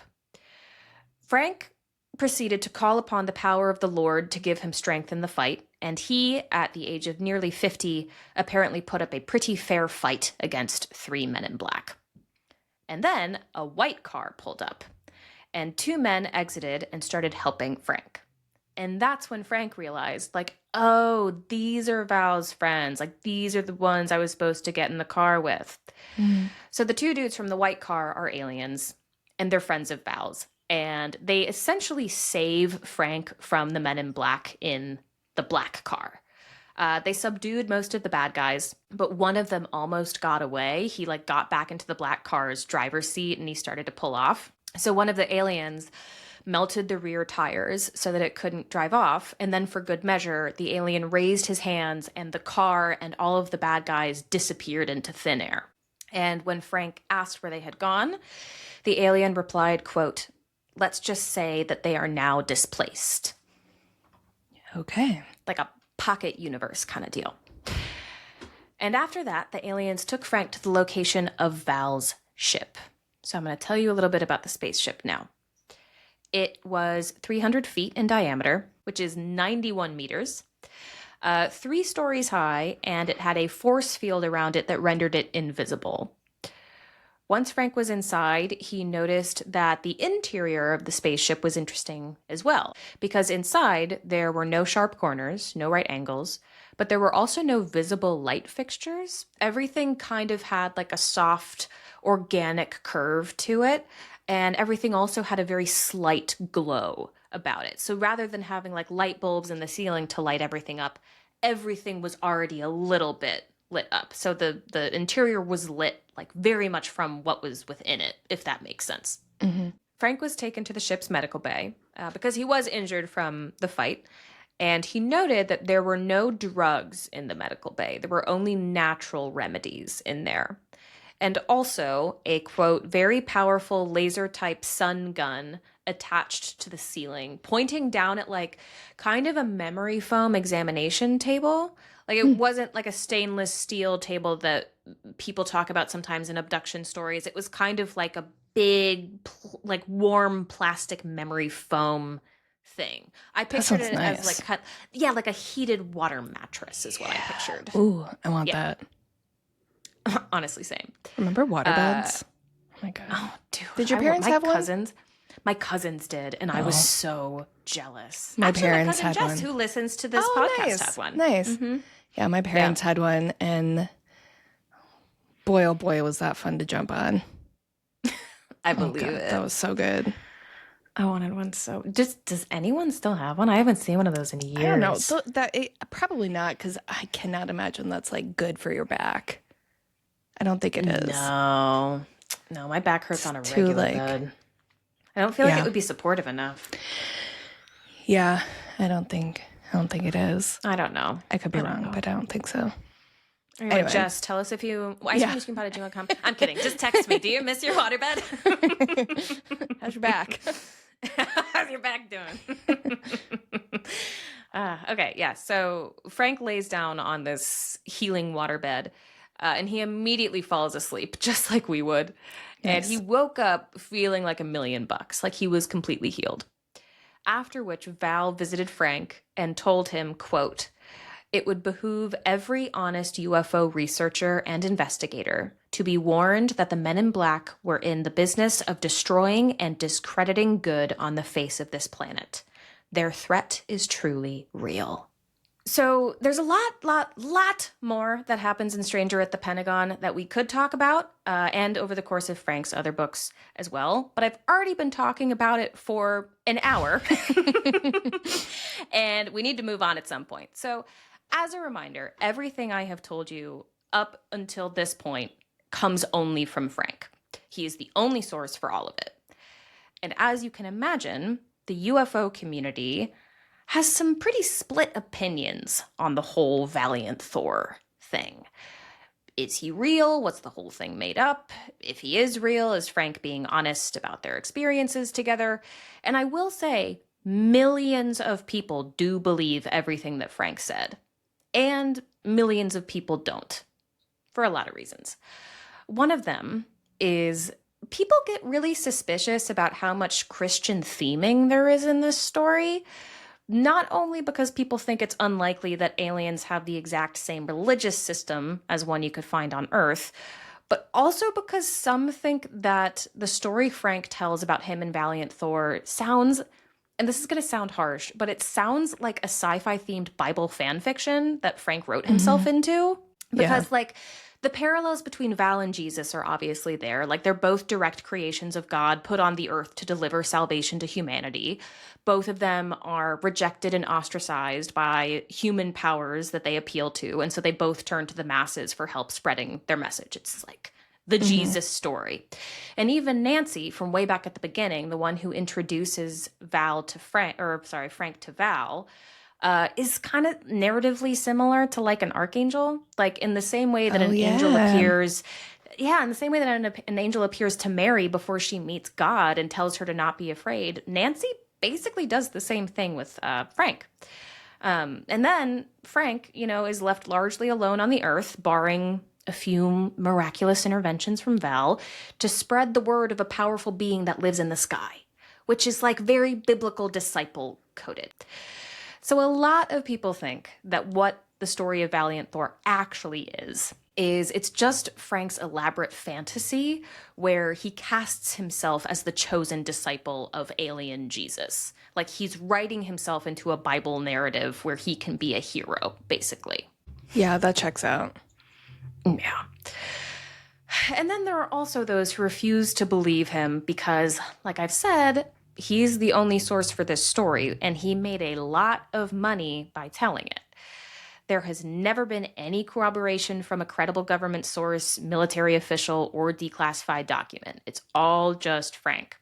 Frank proceeded to call upon the power of the Lord to give him strength in the fight, and he, at the age of nearly 50, apparently put up a pretty fair fight against 3 men in black. And then a white car pulled up, and two men exited and started helping Frank. And that's when Frank realized, like, oh, these are Val's friends. Like, these are the ones I was supposed to get in the car with. So the two dudes from the white car are aliens, and they're friends of Val's. And they essentially save Frank from the men in black in the black car. They subdued most of the bad guys, but one of them almost got away. He like got back into the black car's driver's seat and he started to pull off. So one of the aliens melted the rear tires so that it couldn't drive off. And then for good measure, the alien raised his hands and the car and all of the bad guys disappeared into thin air. And when Frank asked where they had gone, the alien replied, quote, "Let's just say that they are now displaced." Okay. Like a pocket universe kind of deal. And after that, the aliens took Frank to the location of Val's ship. So I'm going to tell you a little bit about the spaceship now. It was 300 feet in diameter, which is 91 meters, 3 stories high, and it had a force field around it that rendered it invisible. Once Frank was inside, he noticed that the interior of the spaceship was interesting as well, because inside there were no sharp corners, no right angles, but there were also no visible light fixtures. Everything kind of had like a soft, organic curve to it, and everything also had a very slight glow about it. So rather than having like light bulbs in the ceiling to light everything up, everything was already a little bit lit up. So the interior was lit like very much from what was within it, if that makes sense. Mm-hmm. Frank was taken to the ship's medical bay because he was injured from the fight. And he noted that there were no drugs in the medical bay. There were only natural remedies in there. And also a, quote, very powerful laser-type sun gun attached to the ceiling, pointing down at like kind of a memory foam examination table. Like it wasn't like a stainless steel table that people talk about sometimes in abduction stories. It was kind of like a big, like warm plastic memory foam thing. I pictured it nice. as like, like a heated water mattress is what I pictured. Ooh, I want that. Honestly, same. Remember waterbeds? Oh my God. Oh, dude. Did your parents have one? My cousins did, and I was so jealous. My Actually, parents my cousin had Jess, one. who listens to this podcast, had one. Nice. Mm-hmm. Yeah, my parents had one, and boy, oh boy, was that fun to jump on. I believe it. That was so good. I wanted one so. Does anyone still have one? I haven't seen one of those in years. I don't know. Probably not, because I cannot imagine that's like good for your back. I don't think it is. No, my back hurts on a regular bed. I don't feel like it would be supportive enough. Yeah, I don't think it is. I don't know. I could be wrong, but I don't think so. Anyway, Jess, tell us if you icecreamscreampod@gmail.com. I'm kidding. Just text me. Do you miss your waterbed? How's your back? How's your back doing? Okay, yeah. So Frank lays down on this healing waterbed, and he immediately falls asleep, just like we would. Nice. And he woke up feeling like $1,000,000, like he was completely healed. After which Val visited Frank and told him, quote, "It would behoove every honest UFO researcher and investigator to be warned that the men in black were in the business of destroying and discrediting good on the face of this planet. Their threat is truly real." So there's a lot more that happens in Stranger at the Pentagon that we could talk about, and over the course of Frank's other books as well. But I've already been talking about it for an hour, and we need to move on at some point. So as a reminder, everything I have told you up until this point comes only from Frank. He is the only source for all of it. And as you can imagine, the UFO community has some pretty split opinions on the whole Valiant Thor thing. Is he real? What's the whole thing made up? If he is real, is Frank being honest about their experiences together? And I will say, millions of people do believe everything that Frank said. And millions of people don't, for a lot of reasons. One of them is people get really suspicious about how much Christian theming there is in this story. Not only because people think it's unlikely that aliens have the exact same religious system as one you could find on Earth, but also because some think that the story Frank tells about him and Valiant Thor sounds, and this is going to sound harsh, but it sounds like a sci-fi themed Bible fan fiction that Frank wrote himself into. Because like the parallels between Val and Jesus are obviously there. Like they're both direct creations of God put on the earth to deliver salvation to humanity. Both of them are rejected and ostracized by human powers that they appeal to. And so they both turn to the masses for help spreading their message. It's like the Jesus story. And even Nancy from way back at the beginning, the one who introduces Frank to Val, is kind of narratively similar to like an archangel, like in the same way that an angel appears. Yeah, in the same way that an angel appears to Mary before she meets God and tells her to not be afraid. Nancy basically does the same thing with Frank. And then Frank, is left largely alone on the earth, barring a few miraculous interventions from Val, to spread the word of a powerful being that lives in the sky, which is like very biblical disciple coded. So a lot of people think that what the story of Valiant Thor actually is it's just Frank's elaborate fantasy where he casts himself as the chosen disciple of alien Jesus. Like he's writing himself into a Bible narrative where he can be a hero, basically. Yeah, that checks out. Yeah. And then there are also those who refuse to believe him because, like I've said, he's the only source for this story, and he made a lot of money by telling it. There has never been any corroboration from a credible government source, military official, or declassified document. It's all just Frank.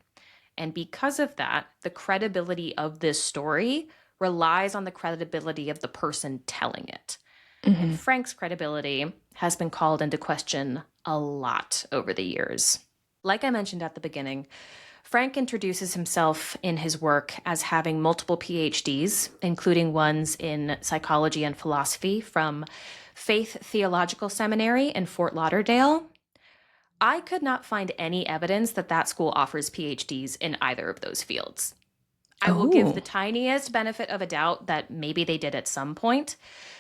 And because of that, the credibility of this story relies on the credibility of the person telling it. And Frank's credibility has been called into question a lot over the years. Like I mentioned at the beginning, Frank introduces himself in his work as having multiple PhDs, including ones in psychology and philosophy from Faith Theological Seminary in Fort Lauderdale. I could not find any evidence that that school offers PhDs in either of those fields. I will give the tiniest benefit of a doubt that maybe they did at some point,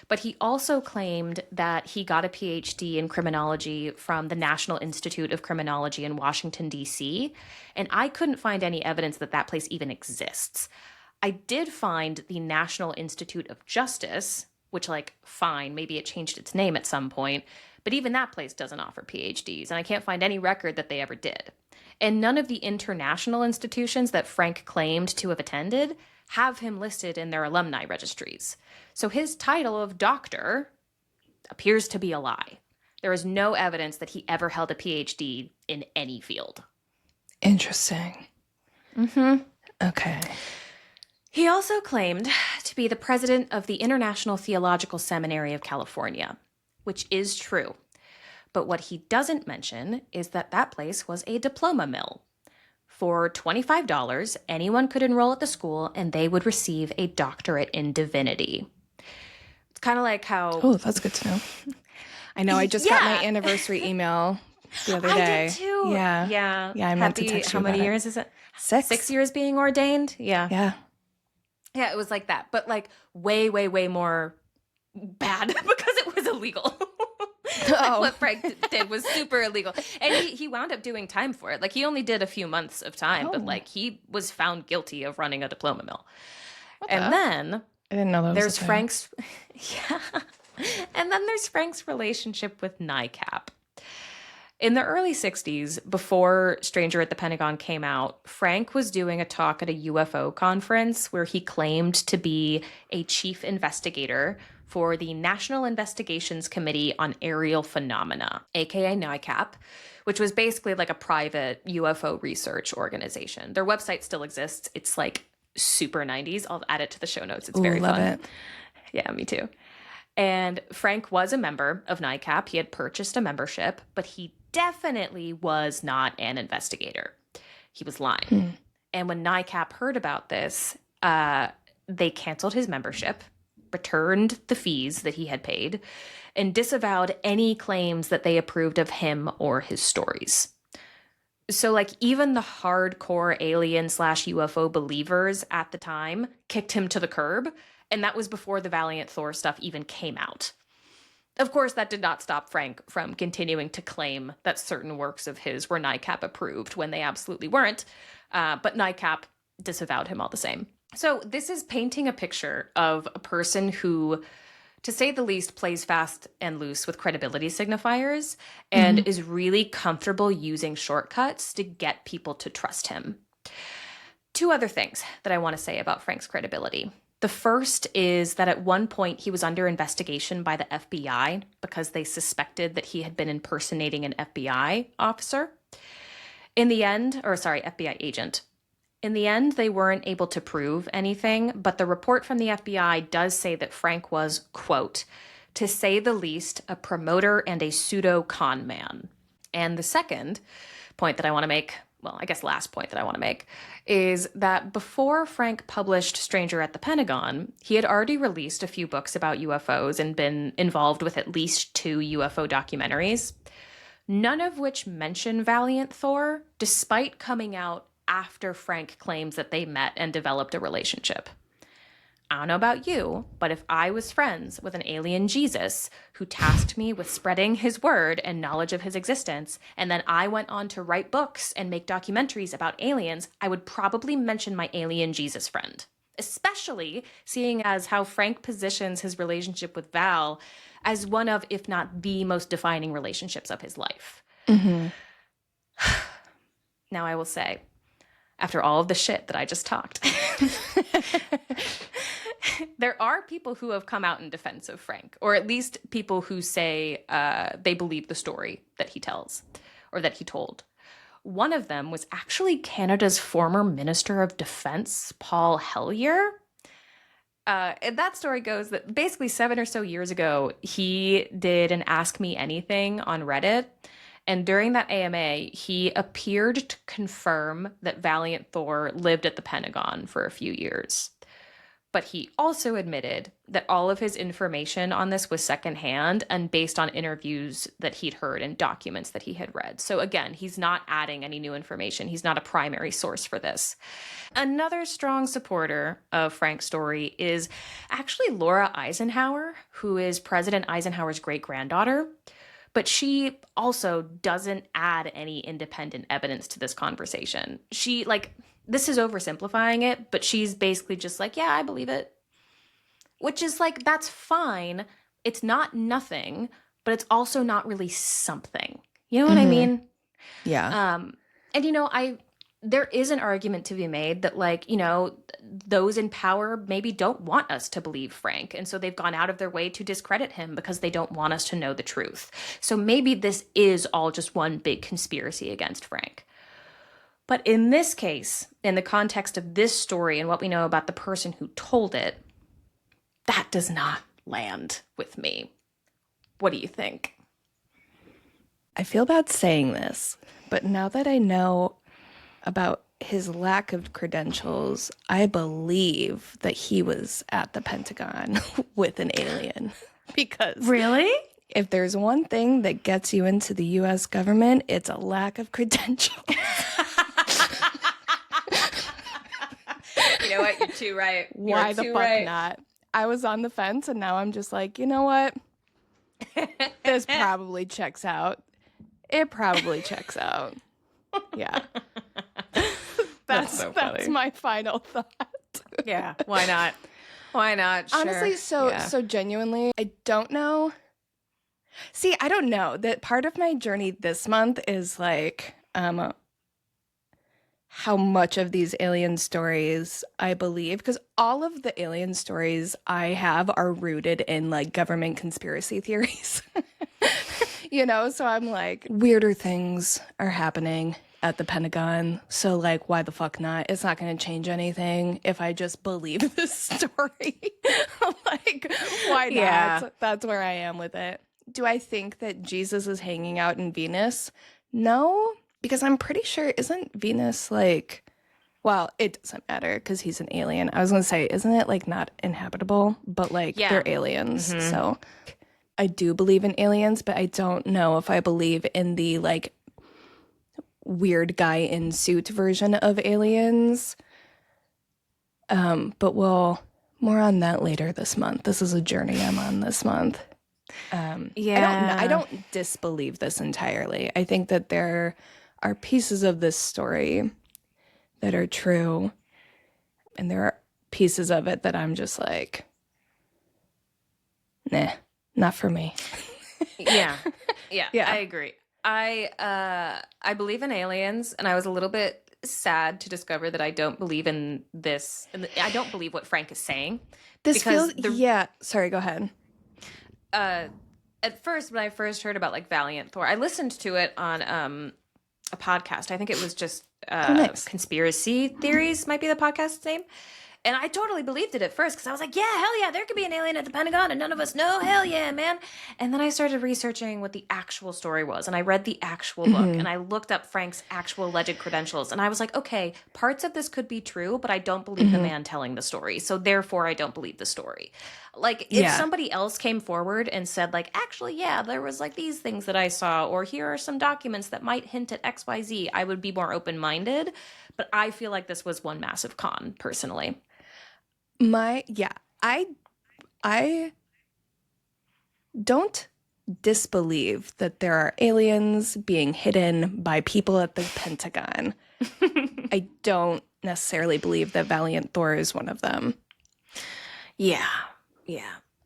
but he also claimed that he got a PhD in criminology from the National Institute of Criminology in Washington, D.C., and I couldn't find any evidence that that place even exists. I did find the National Institute of Justice, which, fine, maybe it changed its name at some point, but even that place doesn't offer PhDs, and I can't find any record that they ever did. And none of the international institutions that Frank claimed to have attended have him listed in their alumni registries. So his title of doctor appears to be a lie. There is no evidence that he ever held a PhD in any field. Interesting. Okay. He also claimed to be the president of the International Theological Seminary of California, which is true. But what he doesn't mention is that that place was a diploma mill. For $25, anyone could enroll at the school and they would receive a doctorate in divinity. It's kind of like how... Oh, that's good to know. I know. I just got my anniversary email the other day. I did too. Yeah. I meant to text you How many about years is it? 6. 6 years being ordained? Yeah. Yeah. It was like that. But way, way, way more bad because it was illegal. What Frank did was super illegal. And he wound up doing time for it. He only did a few months of time, but he was found guilty of running a diploma mill. Then I didn't know that there's Frank's And then there's Frank's relationship with NICAP. In the early 60s, before Stranger at the Pentagon came out, Frank was doing a talk at a UFO conference where he claimed to be a chief investigator for the National Investigations Committee on Aerial Phenomena, aka NICAP, which was basically a private UFO research organization. Their website still exists. It's super 90s. I'll add it to the show notes. It's very love fun. It. Yeah, me too. And Frank was a member of NICAP. He had purchased a membership, but he definitely was not an investigator. He was lying. And when NICAP heard about this, they canceled his membership, returned the fees that he had paid, and disavowed any claims that they approved of him or his stories. So even the hardcore alien/UFO believers at the time kicked him to the curb, and that was before the Valiant Thor stuff even came out. Of course, that did not stop Frank from continuing to claim that certain works of his were NICAP approved when they absolutely weren't, but NICAP disavowed him all the same. So this is painting a picture of a person who, to say the least, plays fast and loose with credibility signifiers and is really comfortable using shortcuts to get people to trust him. Two other things that I want to say about Frank's credibility. The first is that at one point he was under investigation by the FBI because they suspected that he had been impersonating an FBI officer. In the end, FBI agent. In the end, they weren't able to prove anything, but the report from the FBI does say that Frank was, quote, to say the least, a promoter and a pseudo con man. And the second point that I want to make, well, I guess last point that I want to make, is that before Frank published Stranger at the Pentagon, he had already released a few books about UFOs and been involved with at least 2 UFO documentaries, none of which mention Valiant Thor, despite coming out after Frank claims that they met and developed a relationship. I don't know about you, but if I was friends with an alien Jesus who tasked me with spreading his word and knowledge of his existence, and then I went on to write books and make documentaries about aliens, I would probably mention my alien Jesus friend. Especially seeing as how Frank positions his relationship with Val as one of, if not the most defining relationships of his life. Now I will say, after all of the shit that I just talked, there are people who have come out in defense of Frank, or at least people who say they believe the story that he tells, or that he told. One of them was actually Canada's former Minister of Defense, Paul Hellyer. And that story goes that basically 7 or so years ago, he did an Ask Me Anything on Reddit. And during that AMA, he appeared to confirm that Valiant Thor lived at the Pentagon for a few years. But he also admitted that all of his information on this was secondhand and based on interviews that he'd heard and documents that he had read. So again, he's not adding any new information. He's not a primary source for this. Another strong supporter of Frank's story is actually Laura Eisenhower, who is President Eisenhower's great-granddaughter. But she also doesn't add any independent evidence to this conversation. She, this is oversimplifying it, but she's basically just like, yeah, I believe it. Which is that's fine. It's not nothing, but it's also not really something. You know what I mean? Yeah. And, there is an argument to be made that, those in power maybe don't want us to believe Frank. And so they've gone out of their way to discredit him because they don't want us to know the truth. So maybe this is all just one big conspiracy against Frank. But in this case, in the context of this story and what we know about the person who told it, that does not land with me. What do you think? I feel bad saying this, but now that I know about his lack of credentials, I believe that he was at the Pentagon with an alien. Because really, if there's one thing that gets you into the U.S. government, it's a lack of credentials. You know what? You're too right. Why the fuck not? I was on the fence, and now I'm just like, you know what? This probably checks out. It probably checks out. Yeah. That's my final thought. Yeah, why not? Why not? Sure. Honestly, so genuinely, I don't know. See, I don't know. That part of my journey this month is how much of these alien stories I believe, because all of the alien stories I have are rooted in government conspiracy theories. So I'm like, weirder things are happening at the Pentagon. So why the fuck not? It's not going to change anything if I just believe this story. Why not? Yeah. That's where I am with it. Do I think that Jesus is hanging out in Venus? No, because I'm pretty sure, isn't Venus well, it doesn't matter because he's an alien. I was going to say, isn't it not inhabitable? But they're aliens. Mm-hmm. So I do believe in aliens, but I don't know if I believe in the weird guy in suit version of aliens. But more on that later this month. This is a journey I'm on this month. Yeah. I don't disbelieve this entirely. I think that there are pieces of this story that are true, and there are pieces of it that I'm just like, nah, not for me. Yeah. Yeah, Yeah. I agree. I believe in aliens, and I was a little bit sad to discover that I don't believe in this. And I don't believe what Frank is saying. This Because feels, yeah. Sorry, go ahead. at first, when I first heard about like Valiant Thor, I listened to it on a podcast. I think it was just Oh, nice. Conspiracy Theories might be the podcast's name. And I totally believed it at first because I was like, yeah, hell yeah, there could be an alien at the Pentagon and none of us know. Hell yeah, man. And then I started researching what the actual story was. And I read the actual book and I looked up Frank's actual alleged credentials. And I was like, okay, parts of this could be true, but I don't believe the man telling the story. So therefore, I don't believe the story. Like, if somebody else came forward and said, like, actually, yeah, there was like these things that I saw, or here are some documents that might hint at XYZ, I would be more open-minded. But I feel like this was one massive con, personally. I don't disbelieve that there are aliens being hidden by people at the Pentagon. I don't necessarily believe that Valiant Thor is one of them. Yeah.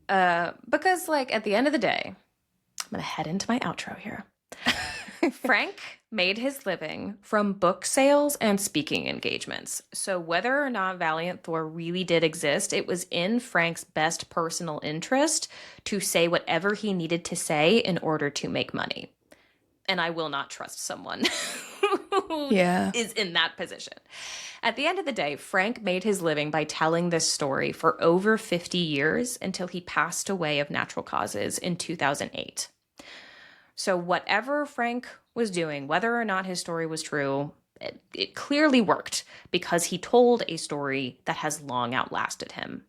Because, like, at the end of the day, I'm going to head into my outro here. Frank made his living from book sales and speaking engagements. So whether or not Valiant Thor really did exist, it was in Frank's best personal interest to say whatever he needed to say in order to make money. And I will not trust someone who is in that position. At the end of the day, Frank made his living by telling this story for over 50 years until he passed away of natural causes in 2008. So whatever Frank was doing, whether or not his story was true, it clearly worked because he told a story that has long outlasted him.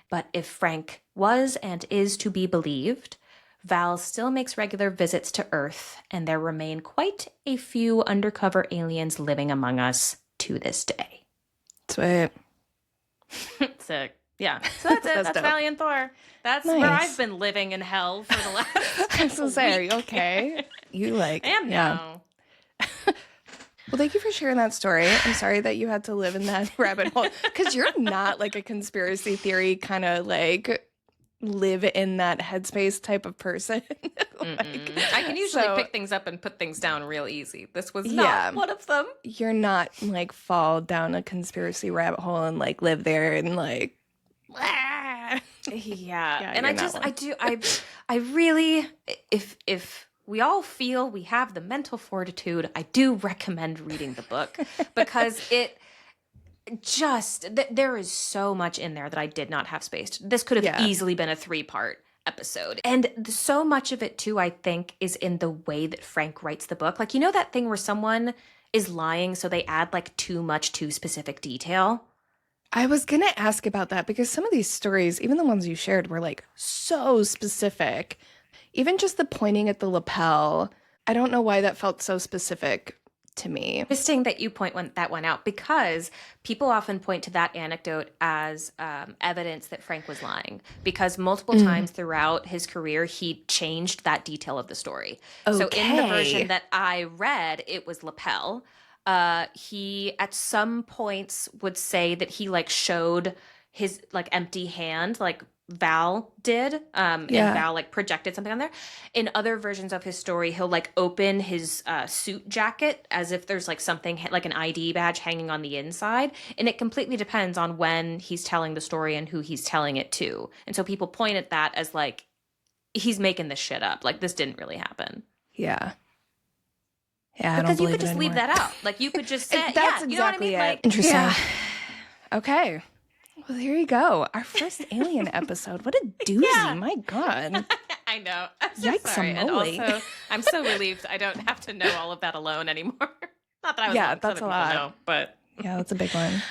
But if Frank was and is to be believed, Val still makes regular visits to Earth, and there remain quite a few undercover aliens living among us to this day. Sweet. Sick. Yeah. So that's it. That's Valiant Thor. That's nice. Where I've been living in hell for the last I was gonna say, are you okay? You like I am now. Well, thank you for sharing that story. I'm sorry that you had to live in that rabbit hole. Because you're not like a conspiracy theory kind of like live in that headspace type of person. Like, I can usually pick things up and put things down real easy. This was not one of them. You're not like fall down a conspiracy rabbit hole and like live there and like yeah. And I really, if we all feel we have the mental fortitude, I do recommend reading the book because there is so much in there that I did not have spaced. This could have easily been a 3-part episode. And so much of it too, I think, is in the way that Frank writes the book. Like, you know that thing where someone is lying so they add like too specific detail? I was going to ask about that because some of these stories, even the ones you shared, were like so specific. Even just the pointing at the lapel, I don't know why that felt so specific to me. Interesting that you point that one out because people often point to that anecdote as evidence that Frank was lying because multiple times throughout his career, he changed that detail of the story. Okay. So in the version that I read, it was lapel. He at some points would say that he like showed his like empty hand, like Val did, and Val like projected something on there. In other versions of his story, he'll like open his suit jacket as if there's like something like an ID badge hanging on the inside, and it completely depends on when he's telling the story and who he's telling it to. And so people point at that as like he's making this shit up, like this didn't really happen. Yeah, because you could just leave that out. Like you could just say, that's exactly you know what I mean? Like, interesting. Okay. Well, there you go. Our first alien episode. What a doozy. Yeah. My God. I know. I'm so sorry. And also, I'm so relieved I don't have to know all of that alone anymore. Not that I was that's a lot. Know, but yeah, that's a big one.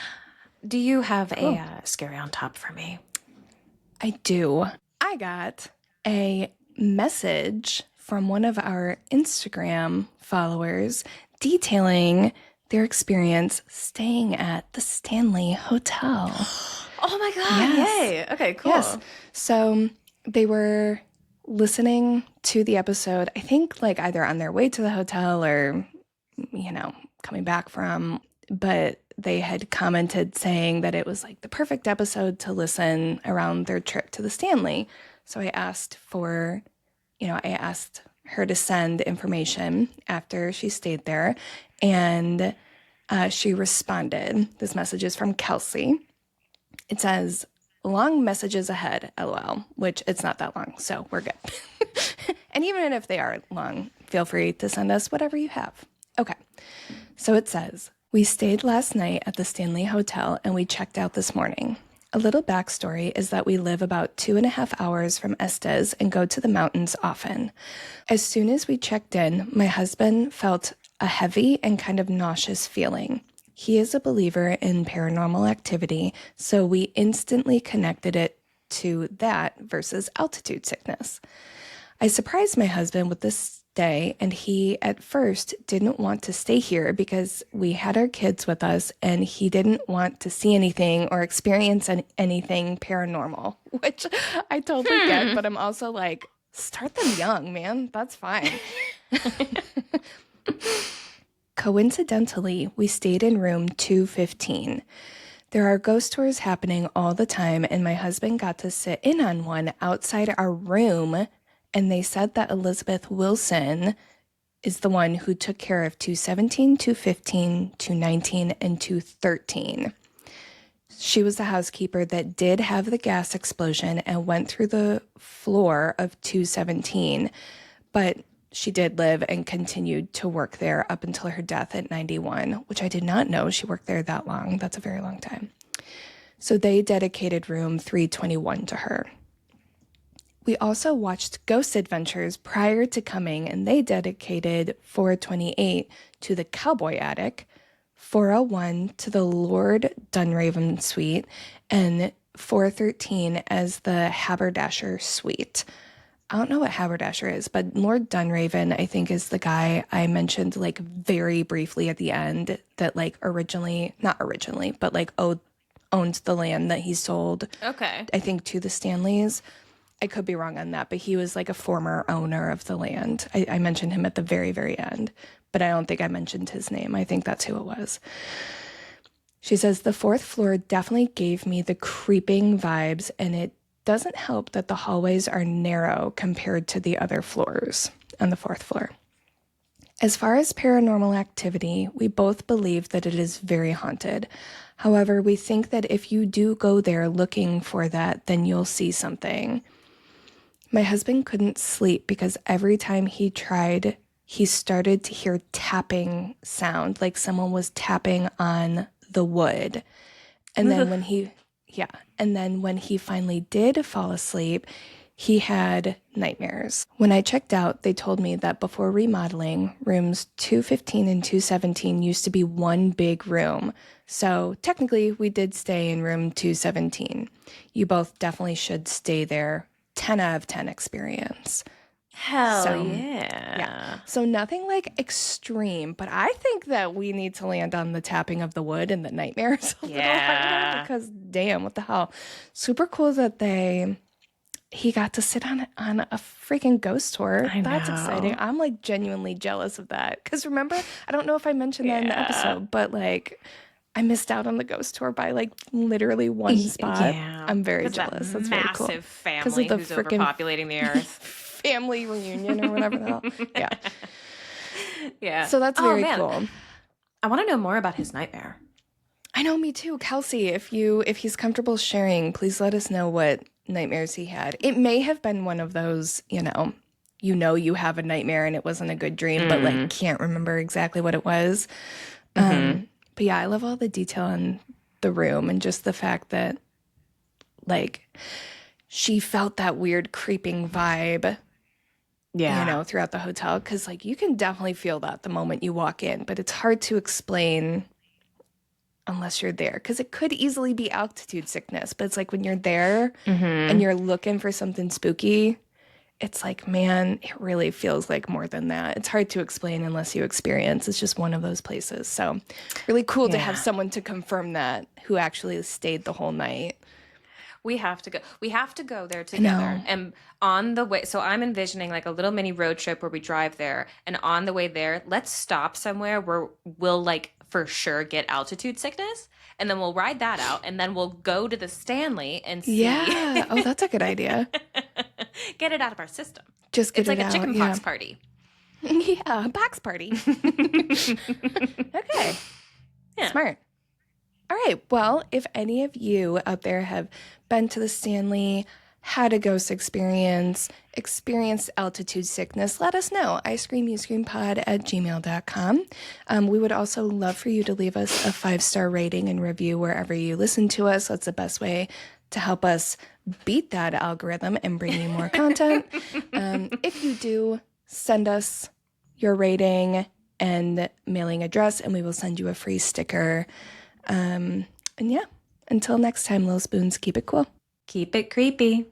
Do you have a scary on top for me? I do. I got a message from one of our Instagram followers detailing their experience staying at the Stanley Hotel. Oh my God. Yes. Yay. Okay, cool. Yes. So they were listening to the episode, I think like either on their way to the hotel or, coming back from, but they had commented saying that it was like the perfect episode to listen around their trip to the Stanley. So I asked her to send information after she stayed there, and she responded. This message is from Kelsey. It says, long messages ahead, LOL, which it's not that long, so we're good. And even if they are long, feel free to send us whatever you have. Okay, so it says, we stayed last night at the Stanley Hotel and we checked out this morning. A little backstory is that we live about 2.5 hours from Estes and go to the mountains often. As soon as we checked in, my husband felt a heavy and kind of nauseous feeling. He is a believer in paranormal activity, so we instantly connected it to that versus altitude sickness. I surprised my husband with this stay, and he at first didn't want to stay here because we had our kids with us and he didn't want to see anything or experience anything paranormal, which I totally get, but I'm also like, start them young, man. That's fine. Coincidentally, we stayed in room 215. There are ghost tours happening all the time, and my husband got to sit in on one outside our room, and they said that Elizabeth Wilson is the one who took care of 217, 215, 219, and 213. She was the housekeeper that did have the gas explosion and went through the floor of 217, but she did live and continued to work there up until her death at 91, which I did not know she worked there that long. That's a very long time. So they dedicated room 321 to her. We also watched Ghost Adventures prior to coming, and they dedicated 428 to the Cowboy Attic, 401 to the Lord Dunraven Suite, and 413 as the Haberdasher Suite. I don't know what Haberdasher is, but Lord Dunraven, I think, is the guy I mentioned like very briefly at the end that like not originally, but like owned the land that he sold. Okay. I think to the Stanleys. I could be wrong on that, but he was like a former owner of the land. I mentioned him at the very, very end, but I don't think I mentioned his name. I think that's who it was. She says, the fourth floor definitely gave me the creeping vibes, and it doesn't help that the hallways are narrow compared to the other floors on the fourth floor. As far as paranormal activity, we both believe that it is very haunted. However, we think that if you do go there looking for that, then you'll see something. My husband couldn't sleep because every time he tried, he started to hear tapping sound, like someone was tapping on the wood. And then when he finally did fall asleep, he had nightmares. When I checked out, they told me that before remodeling, rooms 215 and 217 used to be one big room. So technically, we did stay in room 217. You both definitely should stay there. 10 out of 10 experience. Hell yeah. So nothing like extreme, but I think that we need to land on the tapping of the wood and the nightmares a little harder because damn, what the hell. Super cool that he got to sit on a freaking ghost tour. That's exciting. I'm like genuinely jealous of that. Because remember, I don't know if I mentioned that in the episode, but like I missed out on the ghost tour by like literally one spot. Yeah. I'm very jealous. That's very cool. Massive family who's overpopulating the earth. Family reunion or whatever the hell. Yeah. Yeah. So that's very cool. I want to know more about his nightmare. I know, me too. Kelsey, if he's comfortable sharing, please let us know what nightmares he had. It may have been one of those, you have a nightmare and it wasn't a good dream, but like can't remember exactly what it was. But yeah, I love all the detail in the room and just the fact that like she felt that weird creeping vibe, throughout the hotel. Because like you can definitely feel that the moment you walk in, but it's hard to explain unless you're there, because it could easily be altitude sickness. But it's like when you're there and you're looking for something spooky, it's like, man, it really feels like more than that. It's hard to explain unless you experience. It's just one of those places. So really cool to have someone to confirm that who actually stayed the whole night. We have to go. We have to go there together. And on the way, so I'm envisioning like a little mini road trip where we drive there. And on the way there, let's stop somewhere where we'll like for sure get altitude sickness. And then we'll ride that out. And then we'll go to the Stanley and see. Yeah. Oh, that's a good idea. Get it out of our system. Just get it's like it a out. chickenpox party. Yeah, a box party. Okay. Yeah. Smart. All right. Well, if any of you out there have been to the Stanley, had a ghost experience, experienced altitude sickness, let us know. iscreamyouscreampod@gmail.com. We would also love for you to leave us a 5-star rating and review wherever you listen to us. That's the best way to help us beat that algorithm and bring you more content. If you do, send us your rating and mailing address, and we will send you a free sticker. And yeah, until next time, Little Spoons, keep it cool. Keep it creepy.